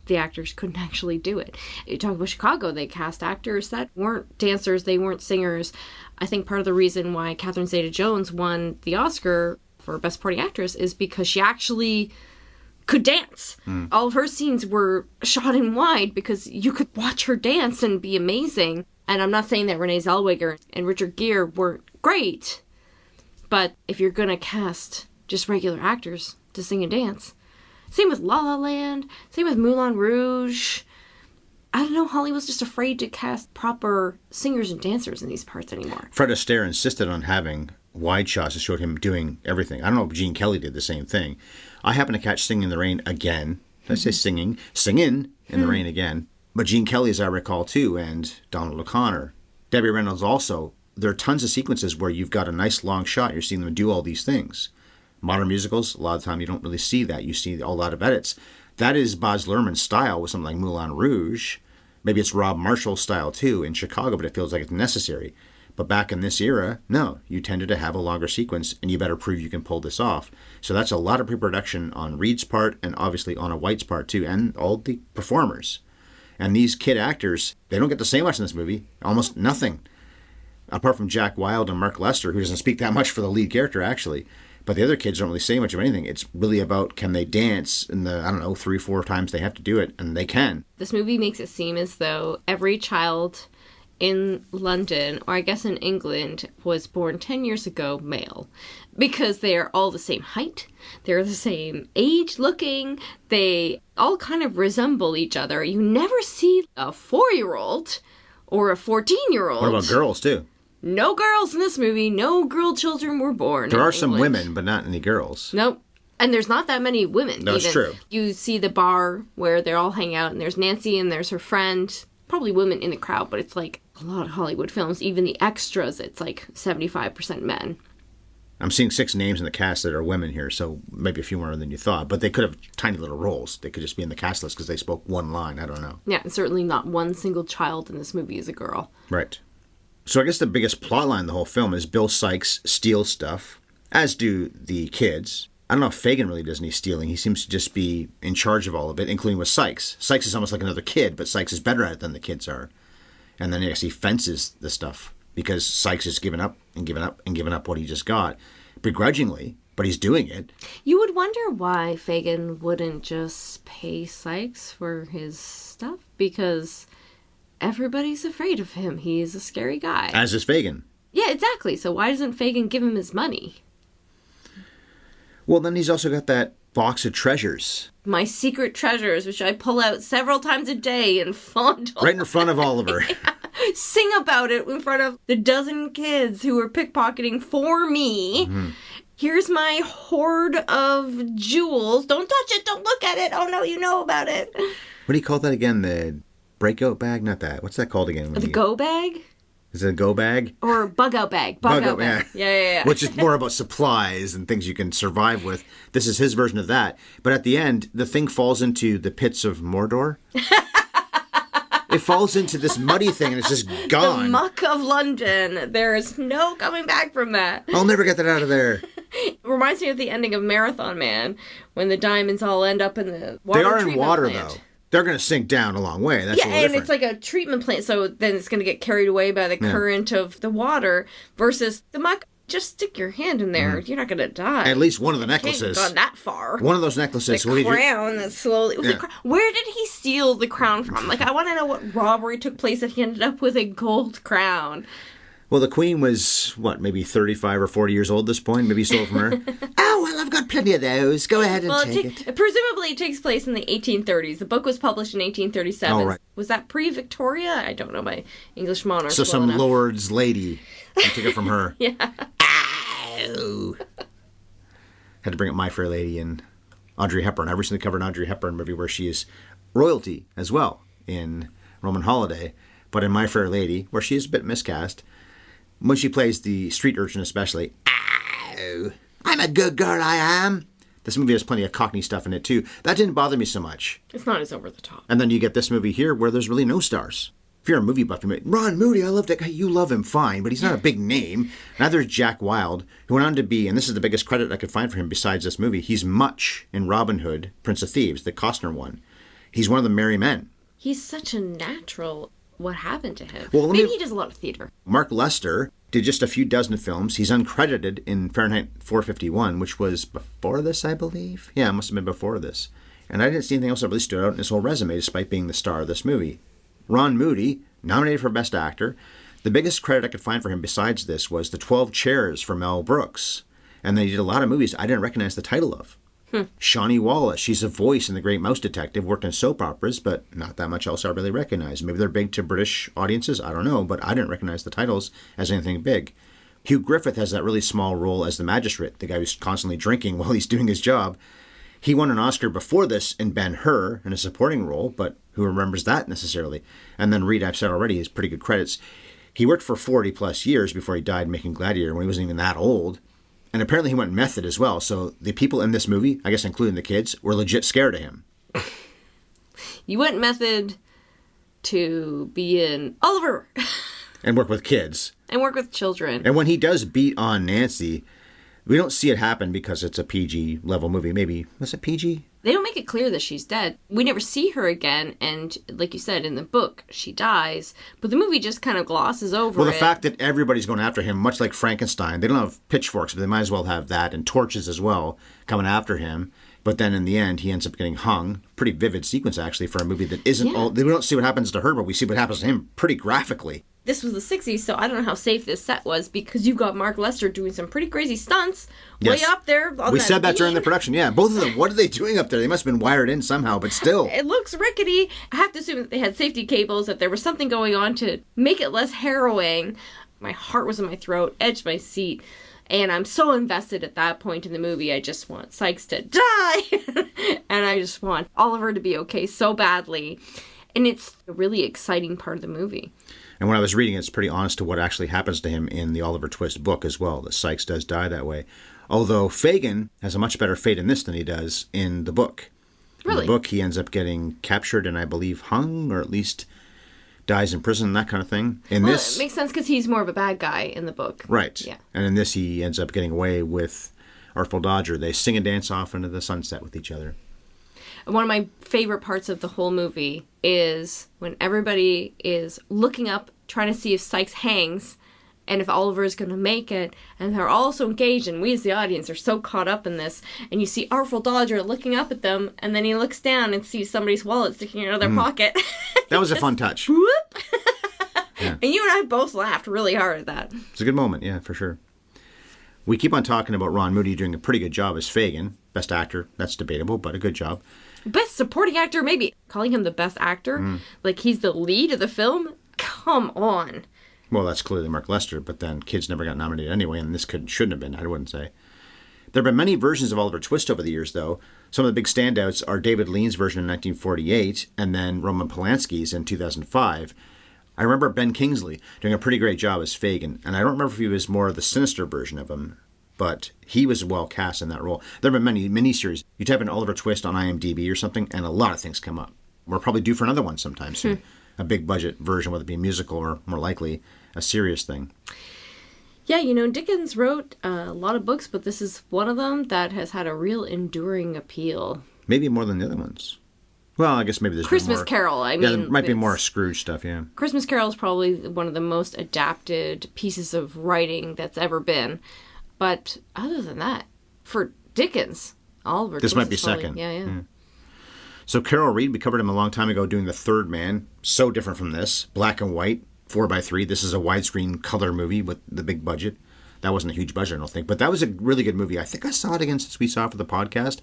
the actors couldn't actually do it. You talk about Chicago, they cast actors that weren't dancers, they weren't singers. I think part of the reason why Catherine Zeta-Jones won the Oscar for Best Supporting Actress is because she actually could dance. All of her scenes were shot in wide because you could watch her dance and be amazing. And I'm not saying that Renee Zellweger and Richard Gere weren't great, but if you're gonna cast just regular actors to sing and dance, same with La La Land, same with Moulin Rouge. I don't know, Hollywood's just afraid to cast proper singers and dancers in these parts anymore. Fred Astaire insisted on having wide shots that showed him doing everything. I don't know if Gene Kelly did the same thing. I happened to catch Singing in the Rain again. Did I say singing? Singing in the Rain again. But Gene Kelly, as I recall, too, and Donald O'Connor. Debbie Reynolds also. There are tons of sequences where you've got a nice long shot. You're seeing them do all these things. Modern musicals, a lot of the time you don't really see that. You see a lot of edits. That is Baz Luhrmann's style with something like Moulin Rouge. Maybe it's Rob Marshall's style, too, in Chicago, but it feels like it's necessary. But back in this era, no, you tended to have a longer sequence, and you better prove you can pull this off. So that's a lot of pre-production on Reed's part, and obviously on a White's part, too, and all the performers. And these kid actors, they don't get to say much in this movie. Almost nothing. Apart from Jack Wilde and Mark Lester, who doesn't speak that much for the lead character, actually. But the other kids don't really say much of anything. It's really about, can they dance in the, 3 or 4 times they have to do it, and they can. This movie makes it seem as though every child in London, or I guess in England, was born 10 years ago male. Because they are all the same height, they're the same age looking, they all kind of resemble each other. You never see a 4-year-old or a 14-year-old. What about girls, too? No girls in this movie. No girl children were born. There are some women, but not any girls. Nope. And there's not that many women. That's true. You see the bar where they're all hanging out, and there's Nancy and there's her friend. Probably women in the crowd, but it's like a lot of Hollywood films. Even the extras, it's like 75% men. I'm seeing 6 names in the cast that are women here, so maybe a few more than you thought. But they could have tiny little roles. They could just be in the cast list because they spoke one line. I don't know. Yeah, and certainly not one single child in this movie is a girl. Right. So I guess the biggest plot line of the whole film is Bill Sikes steals stuff, as do the kids. I don't know if Fagin really does any stealing. He seems to just be in charge of all of it, including with Sikes. Sikes is almost like another kid, but Sikes is better at it than the kids are. And then I guess he fences the stuff because Sikes is giving up and giving up and giving up what he just got, begrudgingly, but he's doing it. You would wonder why Fagin wouldn't just pay Sikes for his stuff, because everybody's afraid of him. He's a scary guy. As is Fagin. Yeah, exactly. So why doesn't Fagin give him his money? Well, then he's also got that box of treasures. My secret treasures, which I pull out several times a day and fondle. Right in front of Oliver. Yeah. Sing about it in front of the dozen kids who are pickpocketing for me. Mm-hmm. Here's my hoard of jewels. Don't touch it. Don't look at it. Oh, no, you know about it. What do you call that again? The breakout bag? Not that. What's that called again? The go bag? Is it a go bag? Or bug out bag. Bug out bag. Yeah. Which is more about supplies and things you can survive with. This is his version of that. But at the end, the thing falls into the pits of Mordor. It falls into this muddy thing and it's just gone. The muck of London. There is no coming back from that. I'll never get that out of there. It reminds me of the ending of Marathon Man, when the diamonds all end up in the water treatment plant. They are in water, plant. though. They're going to sink down a long way. That's a little different. And it's like a treatment plant, so then it's going to get carried away by the current of the water versus the muck. Just stick your hand in there. Mm. You're not going to die. At least one of the necklaces. Can't have gone that far. One of those necklaces. The crown that slowly... Yeah. Where did he steal the crown from? Like, I want to know what robbery took place that he ended up with a gold crown. Well, the queen was, maybe 35 or 40 years old at this point? Maybe he stole it from her. Oh, well, I've got plenty of those. Go ahead and take it. Presumably it takes place in the 1830s. The book was published in 1837. Oh, right. Was that pre-Victoria? I don't know my English monarchs. So some lord's lady took it from her. Yeah. Ow! Had to bring up My Fair Lady and Audrey Hepburn. I recently covered an Audrey Hepburn movie where she is royalty as well in Roman Holiday. But in My Fair Lady, where she is a bit miscast... when she plays the street urchin especially, Uh-oh. I'm a good girl, I am. This movie has plenty of Cockney stuff in it, too. That didn't bother me so much. It's not as over the top. And then you get this movie here where there's really no stars. If you're a movie buff, you might, Ron Moody, I love that guy. You love him, fine, but he's not a big name. Neither is Jack Wilde, who went on to be, and this is the biggest credit I could find for him besides this movie, he's Much in Robin Hood, Prince of Thieves, the Costner one. He's one of the merry men. He's such a natural. What happened to him? Well, Maybe he does a lot of theater. Mark Lester did just a few dozen films. He's uncredited in Fahrenheit 451, which was before this, I believe. Yeah, it must have been before this. And I didn't see anything else that really stood out in his whole resume, despite being the star of this movie. Ron Moody, nominated for Best Actor. The biggest credit I could find for him besides this was The 12 Chairs for Mel Brooks. And then he did a lot of movies I didn't recognize the title of. Shawnee Wallace, she's a voice in The Great Mouse Detective, worked in soap operas, but not that much else I really recognize. Maybe they're big to British audiences, I don't know, but I didn't recognize the titles as anything big. Hugh Griffith has that really small role as the magistrate, the guy who's constantly drinking while he's doing his job. He won an Oscar before this in Ben-Hur in a supporting role, but who remembers that necessarily? And then Reed, I've said already, has pretty good credits. He worked for 40 plus years before he died making Gladiator when he wasn't even that old. And apparently he went method as well. So the people in this movie, I guess including the kids, were legit scared of him. You went method to be in Oliver. And work with kids. And work with children. And when he does beat on Nancy, we don't see it happen because it's a PG level movie. Maybe, was it PG? They don't make it clear that she's dead. We never see her again, and like you said, in the book, she dies. But the movie just kind of glosses over Well, it. the fact that everybody's going after him, much like Frankenstein, they don't have pitchforks, but they might as well have that, and torches as well, coming after him. But then in the end, he ends up getting hung. Pretty vivid sequence, actually, for a movie that isn't all... We don't see what happens to her, but we see what happens to him pretty graphically. This was the 60s, so I don't know how safe this set was, because you've got Mark Lester doing some pretty crazy stunts way up there on We that said that during the beam. production, yeah. Both of them, what are they doing up there? They must have been wired in somehow, but still. It looks rickety. I have to assume that they had safety cables, that there was something going on to make it less harrowing. My heart was in my throat, edged my seat. And I'm so invested at that point in the movie, I just want Sykes to die! And I just want Oliver to be okay so badly. And it's a really exciting part of the movie. And when I was reading it, it's pretty honest to what actually happens to him in the Oliver Twist book as well, that Sykes does die that way. Although Fagin has a much better fate in this than he does in the book. Really? In the book, he ends up getting captured and I believe hung, or at least dies in prison, that kind of thing. In Well, this, it makes sense because he's more of a bad guy in the book. right. Yeah. And in this, he ends up getting away with Artful Dodger. They sing and dance off into the sunset with each other. And one of my favorite parts of the whole movie is when everybody is looking up, trying to see if Sykes hangs and if Oliver is going to make it. And they're all so engaged, and we as the audience are so caught up in this. And you see Artful Dodger looking up at them, and then he looks down and sees somebody's wallet sticking out of their pocket. That was a fun touch. Whoop! Yeah. And you and I both laughed really hard at that. It's a good moment, yeah, for sure. We keep on talking about Ron Moody doing a pretty good job as Fagin. Best actor, that's debatable, but a good job. Best supporting actor, maybe. Calling him the best actor? Like he's the lead of the film? Come on. Well, that's clearly Mark Lester, but then kids never got nominated anyway, and this shouldn't have been, I wouldn't say. There have been many versions of Oliver Twist over the years, though. Some of the big standouts are David Lean's version in 1948, and then Roman Polanski's in 2005. I remember Ben Kingsley doing a pretty great job as Fagin, and I don't remember if he was more of the sinister version of him, but he was well cast in that role. There have been many miniseries. You type in Oliver Twist on IMDb or something, and a lot of things come up. We're probably due for another one sometime soon. A big budget version, whether it be a musical or more likely a serious thing. Yeah, you know, Dickens wrote a lot of books, but this is one of them that has had a real enduring appeal. Maybe more than the other ones. Well, I guess maybe there's Christmas more. Carol, I mean. Yeah, there might be more Scrooge stuff, yeah. Christmas Carol is probably one of the most adapted pieces of writing that's ever been. But other than that, for Dickens, Oliver This Twist might be is probably- second. Yeah. So Carol Reed, we covered him a long time ago doing The Third Man. So different from this. Black and white, 4:3. This is a widescreen color movie with the big budget. That wasn't a huge budget, I don't think. But that was a really good movie. I think I saw it again since we saw it for the podcast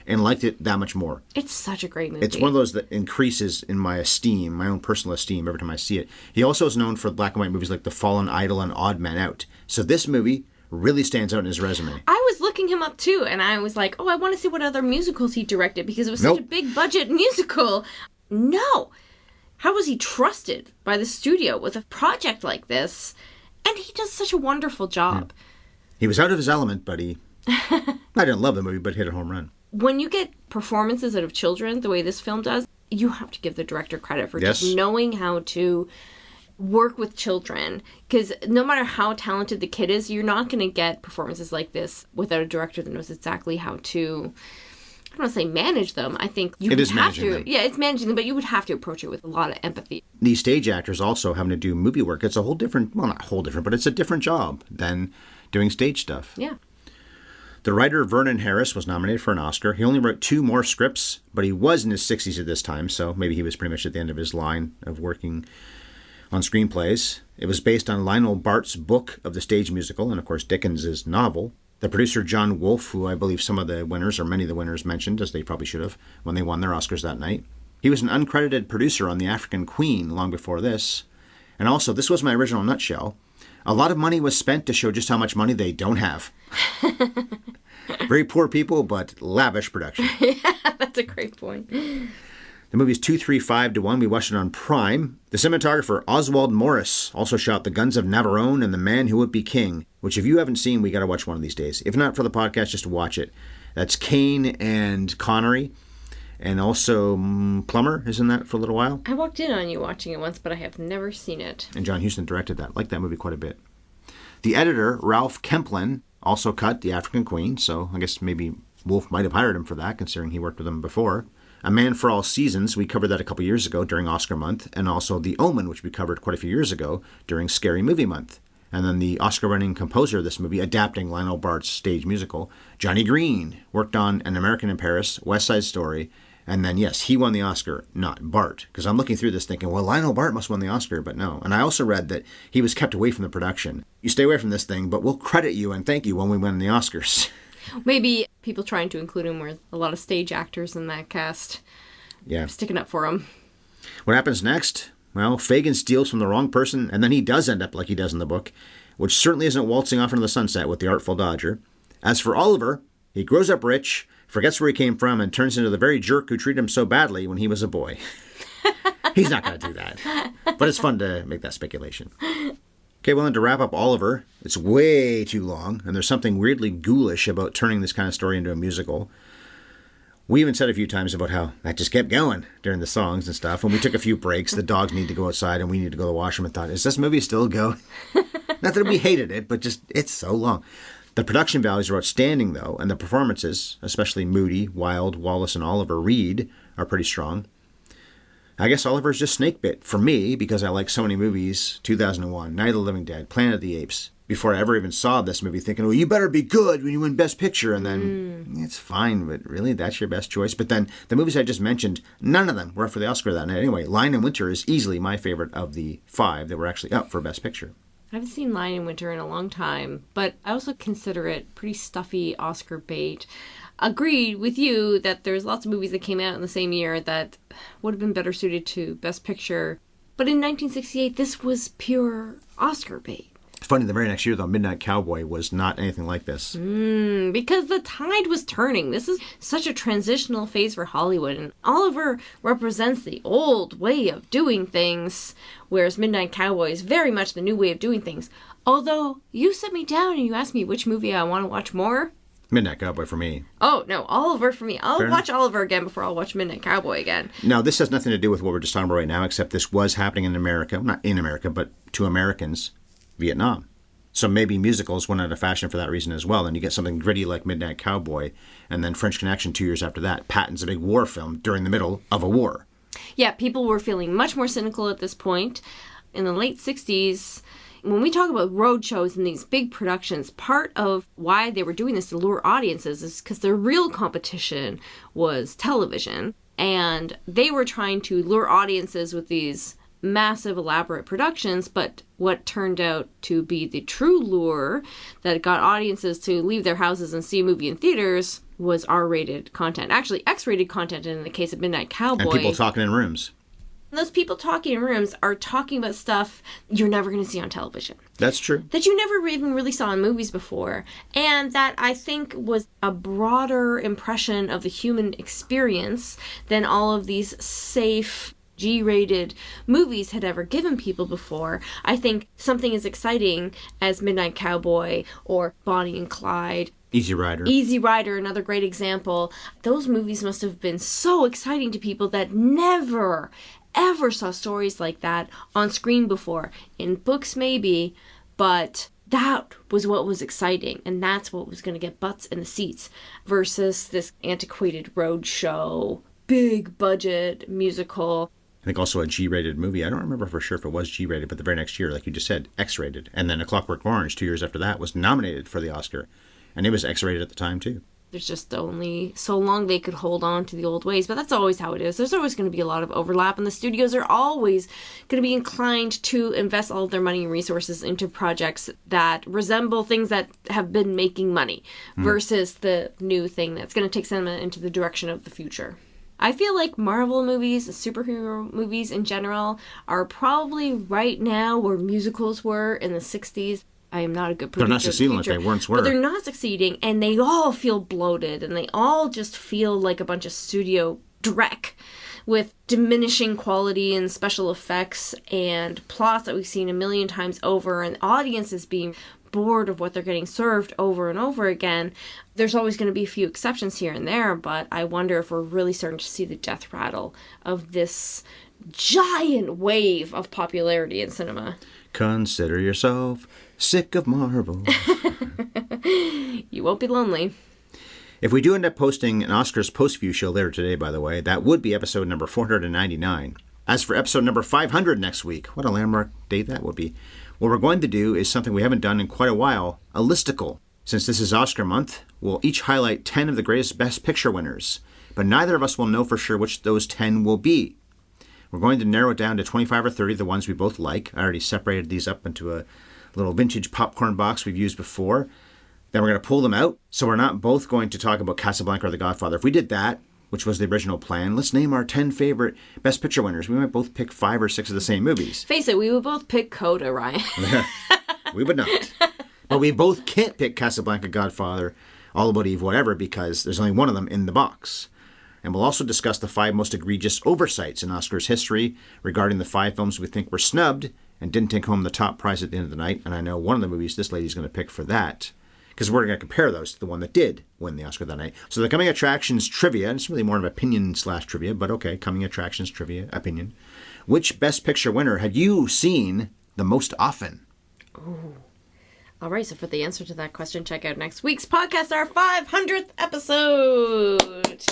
and liked it that much more. It's such a great movie. It's one of those that increases in my esteem, my own personal esteem, every time I see it. He also is known for black and white movies like The Fallen Idol and Odd Man Out. So this movie really stands out in his resume. I was looking him up too, and I was like, oh, I want to see what other musicals he directed because it was such a big budget musical. No. How was he trusted by the studio with a project like this? And he does such a wonderful job. He was out of his element, but I didn't love the movie, but hit a home run. When you get performances out of children, the way this film does, you have to give the director credit for just knowing how to work with children. Because no matter how talented the kid is, you're not going to get performances like this without a director that knows exactly how to, I don't want to say manage them. I think you would have to. Them. Yeah, it's managing them, but you would have to approach it with a lot of empathy. These stage actors also having to do movie work. It's a whole different, well, not whole different, but it's a different job than doing stage stuff. Yeah. The writer Vernon Harris was nominated for an Oscar. He only wrote 2 more scripts, but he was in his 60s at this time, so maybe he was pretty much at the end of his line of working on screenplays. It was based on Lionel Bart's book of the stage musical, and of course Dickens's novel. The producer John Wolfe, who I believe some of the winners, or many of the winners mentioned, as they probably should have, when they won their Oscars that night. He was an uncredited producer on The African Queen long before this. And also, this was my original nutshell. A lot of money was spent to show just how much money they don't have. Very poor people, but lavish production. Yeah, that's a great point. The movie's 235-1. We watched it on Prime. The cinematographer Oswald Morris also shot The Guns of Navarone and The Man Who Would Be King, which if you haven't seen, we got to watch one of these days. If not for the podcast, just watch it. That's Kane and Connery. And also Plummer is in that for a little while. I walked in on you watching it once, but I have never seen it. And John Huston directed that. I like that movie quite a bit. The editor, Ralph Kemplin, also cut The African Queen, so I guess maybe Wolfe might have hired him for that, considering he worked with him before. A Man for All Seasons, we covered that a couple years ago during Oscar month, and also The Omen, which we covered quite a few years ago during Scary Movie month. And then the Oscar-winning composer of this movie, adapting Lionel Bart's stage musical, Johnny Green, worked on An American in Paris, West Side Story, and then, yes, he won the Oscar, not Bart. Because I'm looking through this thinking, well, Lionel Bart must win the Oscar, but no. And I also read that he was kept away from the production. You stay away from this thing, but we'll credit you and thank you when we win the Oscars. Maybe people trying to include him were a lot of stage actors in that cast. Yeah. Sticking up for him. What happens next? Well, Fagin steals from the wrong person, and then he does end up like he does in the book, which certainly isn't waltzing off into the sunset with the Artful Dodger. As for Oliver, he grows up rich, forgets where he came from, and turns into the very jerk who treated him so badly when he was a boy. He's not going to do that. But it's fun to make that speculation. Okay, well, then to wrap up Oliver, it's way too long, and there's something weirdly ghoulish about turning this kind of story into a musical. We even said a few times about how that just kept going during the songs and stuff. When we took a few breaks, the dogs need to go outside, and we need to go to the washroom, and thought, is this movie still going? Not that we hated it, but just, it's so long. The production values are outstanding, though, and the performances, especially Moody, Wilde, Wallace, and Oliver Reed, are pretty strong. I guess Oliver's just snakebit for me because I like so many movies. 2001, Night of the Living Dead, Planet of the Apes. Before I ever even saw this movie, thinking, well, you better be good when you win Best Picture. And then, it's fine, but really, that's your best choice. But then, the movies I just mentioned, none of them were up for the Oscar that night. Anyway, Lion in Winter is easily my favorite of the 5 that were actually up for Best Picture. I haven't seen Lion in Winter in a long time, but I also consider it pretty stuffy Oscar bait. Agreed with you that there's lots of movies that came out in the same year that would have been better suited to Best Picture. But in 1968, this was pure Oscar bait. It's funny, the very next year, though, Midnight Cowboy was not anything like this. Because the tide was turning. This is such a transitional phase for Hollywood, and Oliver represents the old way of doing things, whereas Midnight Cowboy is very much the new way of doing things. Although, you set me down and you asked me which movie I want to watch more. Midnight Cowboy for me. Oh, no, Oliver for me. I'll watch Oliver again before I'll watch Midnight Cowboy again. Now, this has nothing to do with what we're just talking about right now, except this was happening in America. Not in America, but to Americans. Vietnam. So maybe musicals went out of fashion for that reason as well. And you get something gritty like Midnight Cowboy, and then French Connection 2 years after that. Patton's a big war film during the middle of a war. Yeah, people were feeling much more cynical at this point. In the late 60s, when we talk about road shows and these big productions, part of why they were doing this to lure audiences is because their real competition was television. And they were trying to lure audiences with these massive, elaborate productions, but what turned out to be the true lure that got audiences to leave their houses and see a movie in theaters was R-rated content. Actually, X-rated content in the case of Midnight Cowboy. And people talking in rooms. Those people talking in rooms are talking about stuff you're never going to see on television. That's true. That you never even really saw in movies before. And that I think was a broader impression of the human experience than all of these safe G-rated movies had ever given people before. I think something as exciting as Midnight Cowboy or Bonnie and Clyde, Easy Rider. Easy Rider, another great example. Those movies must have been so exciting to people that never, ever saw stories like that on screen before. In books, maybe, but that was what was exciting, and that's what was going to get butts in the seats versus this antiquated roadshow, big budget musical. I think also a G-rated movie. I don't remember for sure if it was G-rated, but the very next year, like you just said, X-rated. And then A Clockwork Orange, 2 years after that, was nominated for the Oscar. And it was X-rated at the time, too. There's just only so long they could hold on to the old ways, but that's always how it is. There's always going to be a lot of overlap, and the studios are always going to be inclined to invest all of their money and resources into projects that resemble things that have been making money versus the new thing that's going to take cinema into the direction of the future. I feel like Marvel movies, superhero movies in general, are probably right now where musicals were in the 60s. I am not a good predictor. They're not succeeding like they once were. But they're not succeeding, and they all feel bloated, and they all just feel like a bunch of studio dreck with diminishing quality and special effects and plots that we've seen a million times over, and audiences being bored of what they're getting served over and over again. There's always going to be a few exceptions here and there, but I wonder if we're really starting to see the death rattle of this giant wave of popularity in cinema. Consider yourself sick of Marvel. You won't be lonely. If we do end up posting an Oscars post-view show later today, by the way, that would be episode number 499. As for episode number 500 next week, what a landmark date that would be. What we're going to do is something we haven't done in quite a while, a listicle. Since this is Oscar month, we'll each highlight 10 of the greatest Best Picture winners, but neither of us will know for sure which those 10 will be. We're going to narrow it down to 25 or 30, the ones we both like. I already separated these up into a little vintage popcorn box we've used before. Then we're going to pull them out, so we're not both going to talk about Casablanca or The Godfather. If we did that, which was the original plan, let's name our 10 favorite Best Picture winners. We might both pick 5 or 6 of the same movies. Face it, we would both pick Coda, Ryan. We would not. But we both can't pick Casablanca, Godfather, All About Eve, whatever, because there's only one of them in the box. And we'll also discuss the 5 most egregious oversights in Oscars history regarding the 5 films we think were snubbed and didn't take home the top prize at the end of the night. And I know one of the movies this lady's going to pick for that, because we're going to compare those to the one that did win the Oscar that night. So the Coming Attractions trivia, and it's really more of opinion/trivia, but okay, Coming Attractions trivia, opinion. Which Best Picture winner had you seen the most often? Ooh. All right, so for the answer to that question, check out next week's podcast, our 500th episode.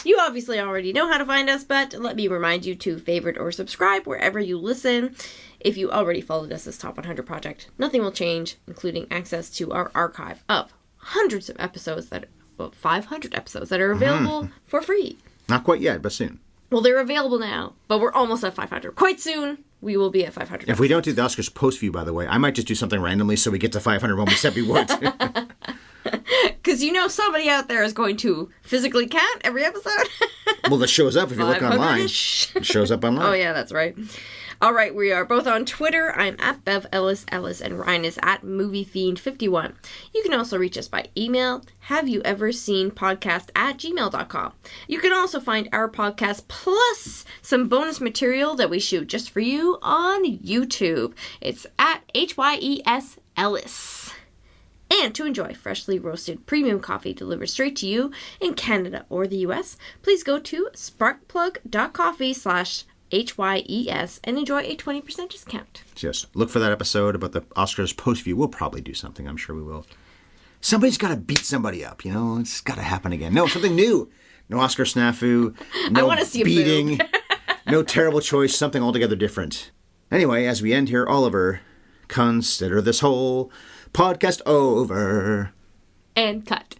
You obviously already know how to find us, but let me remind you to favorite or subscribe wherever you listen. If you already followed us as Top 100 Project, nothing will change, including access to our archive of hundreds of episodes 500 episodes that are available for free. Not quite yet, but soon. Well, they're available now, but we're almost at 500. Quite soon, we will be at 500. If we don't do the Oscars post-view, by the way, I might just do something randomly so we get to 500 when we said we would. Because you know somebody out there is going to physically count every episode. Well, it shows up if you look online. It shows up online. Oh, yeah, that's right. All right, we are both on Twitter. I'm at Bev Ellis, and Ryan is at MovieFiend51. You can also reach us by email, haveyoueverseenpodcast@gmail.com. You can also find our podcast plus some bonus material that we shoot just for you on YouTube. It's at HYES Ellis. And to enjoy freshly roasted premium coffee delivered straight to you in Canada or the US, please go to sparkplug.coffee/HYES and enjoy a 20% discount. Just look for that episode about the Oscars post-view. We'll probably do something. I'm sure we will. Somebody's got to beat somebody up, you know? It's got to happen again. No, something new. No Oscar snafu. No I want to see beating. a No terrible choice. Something altogether different. Anyway, as we end here, Oliver, consider this whole podcast over. And cut.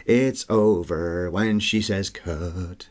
It's over when she says cut.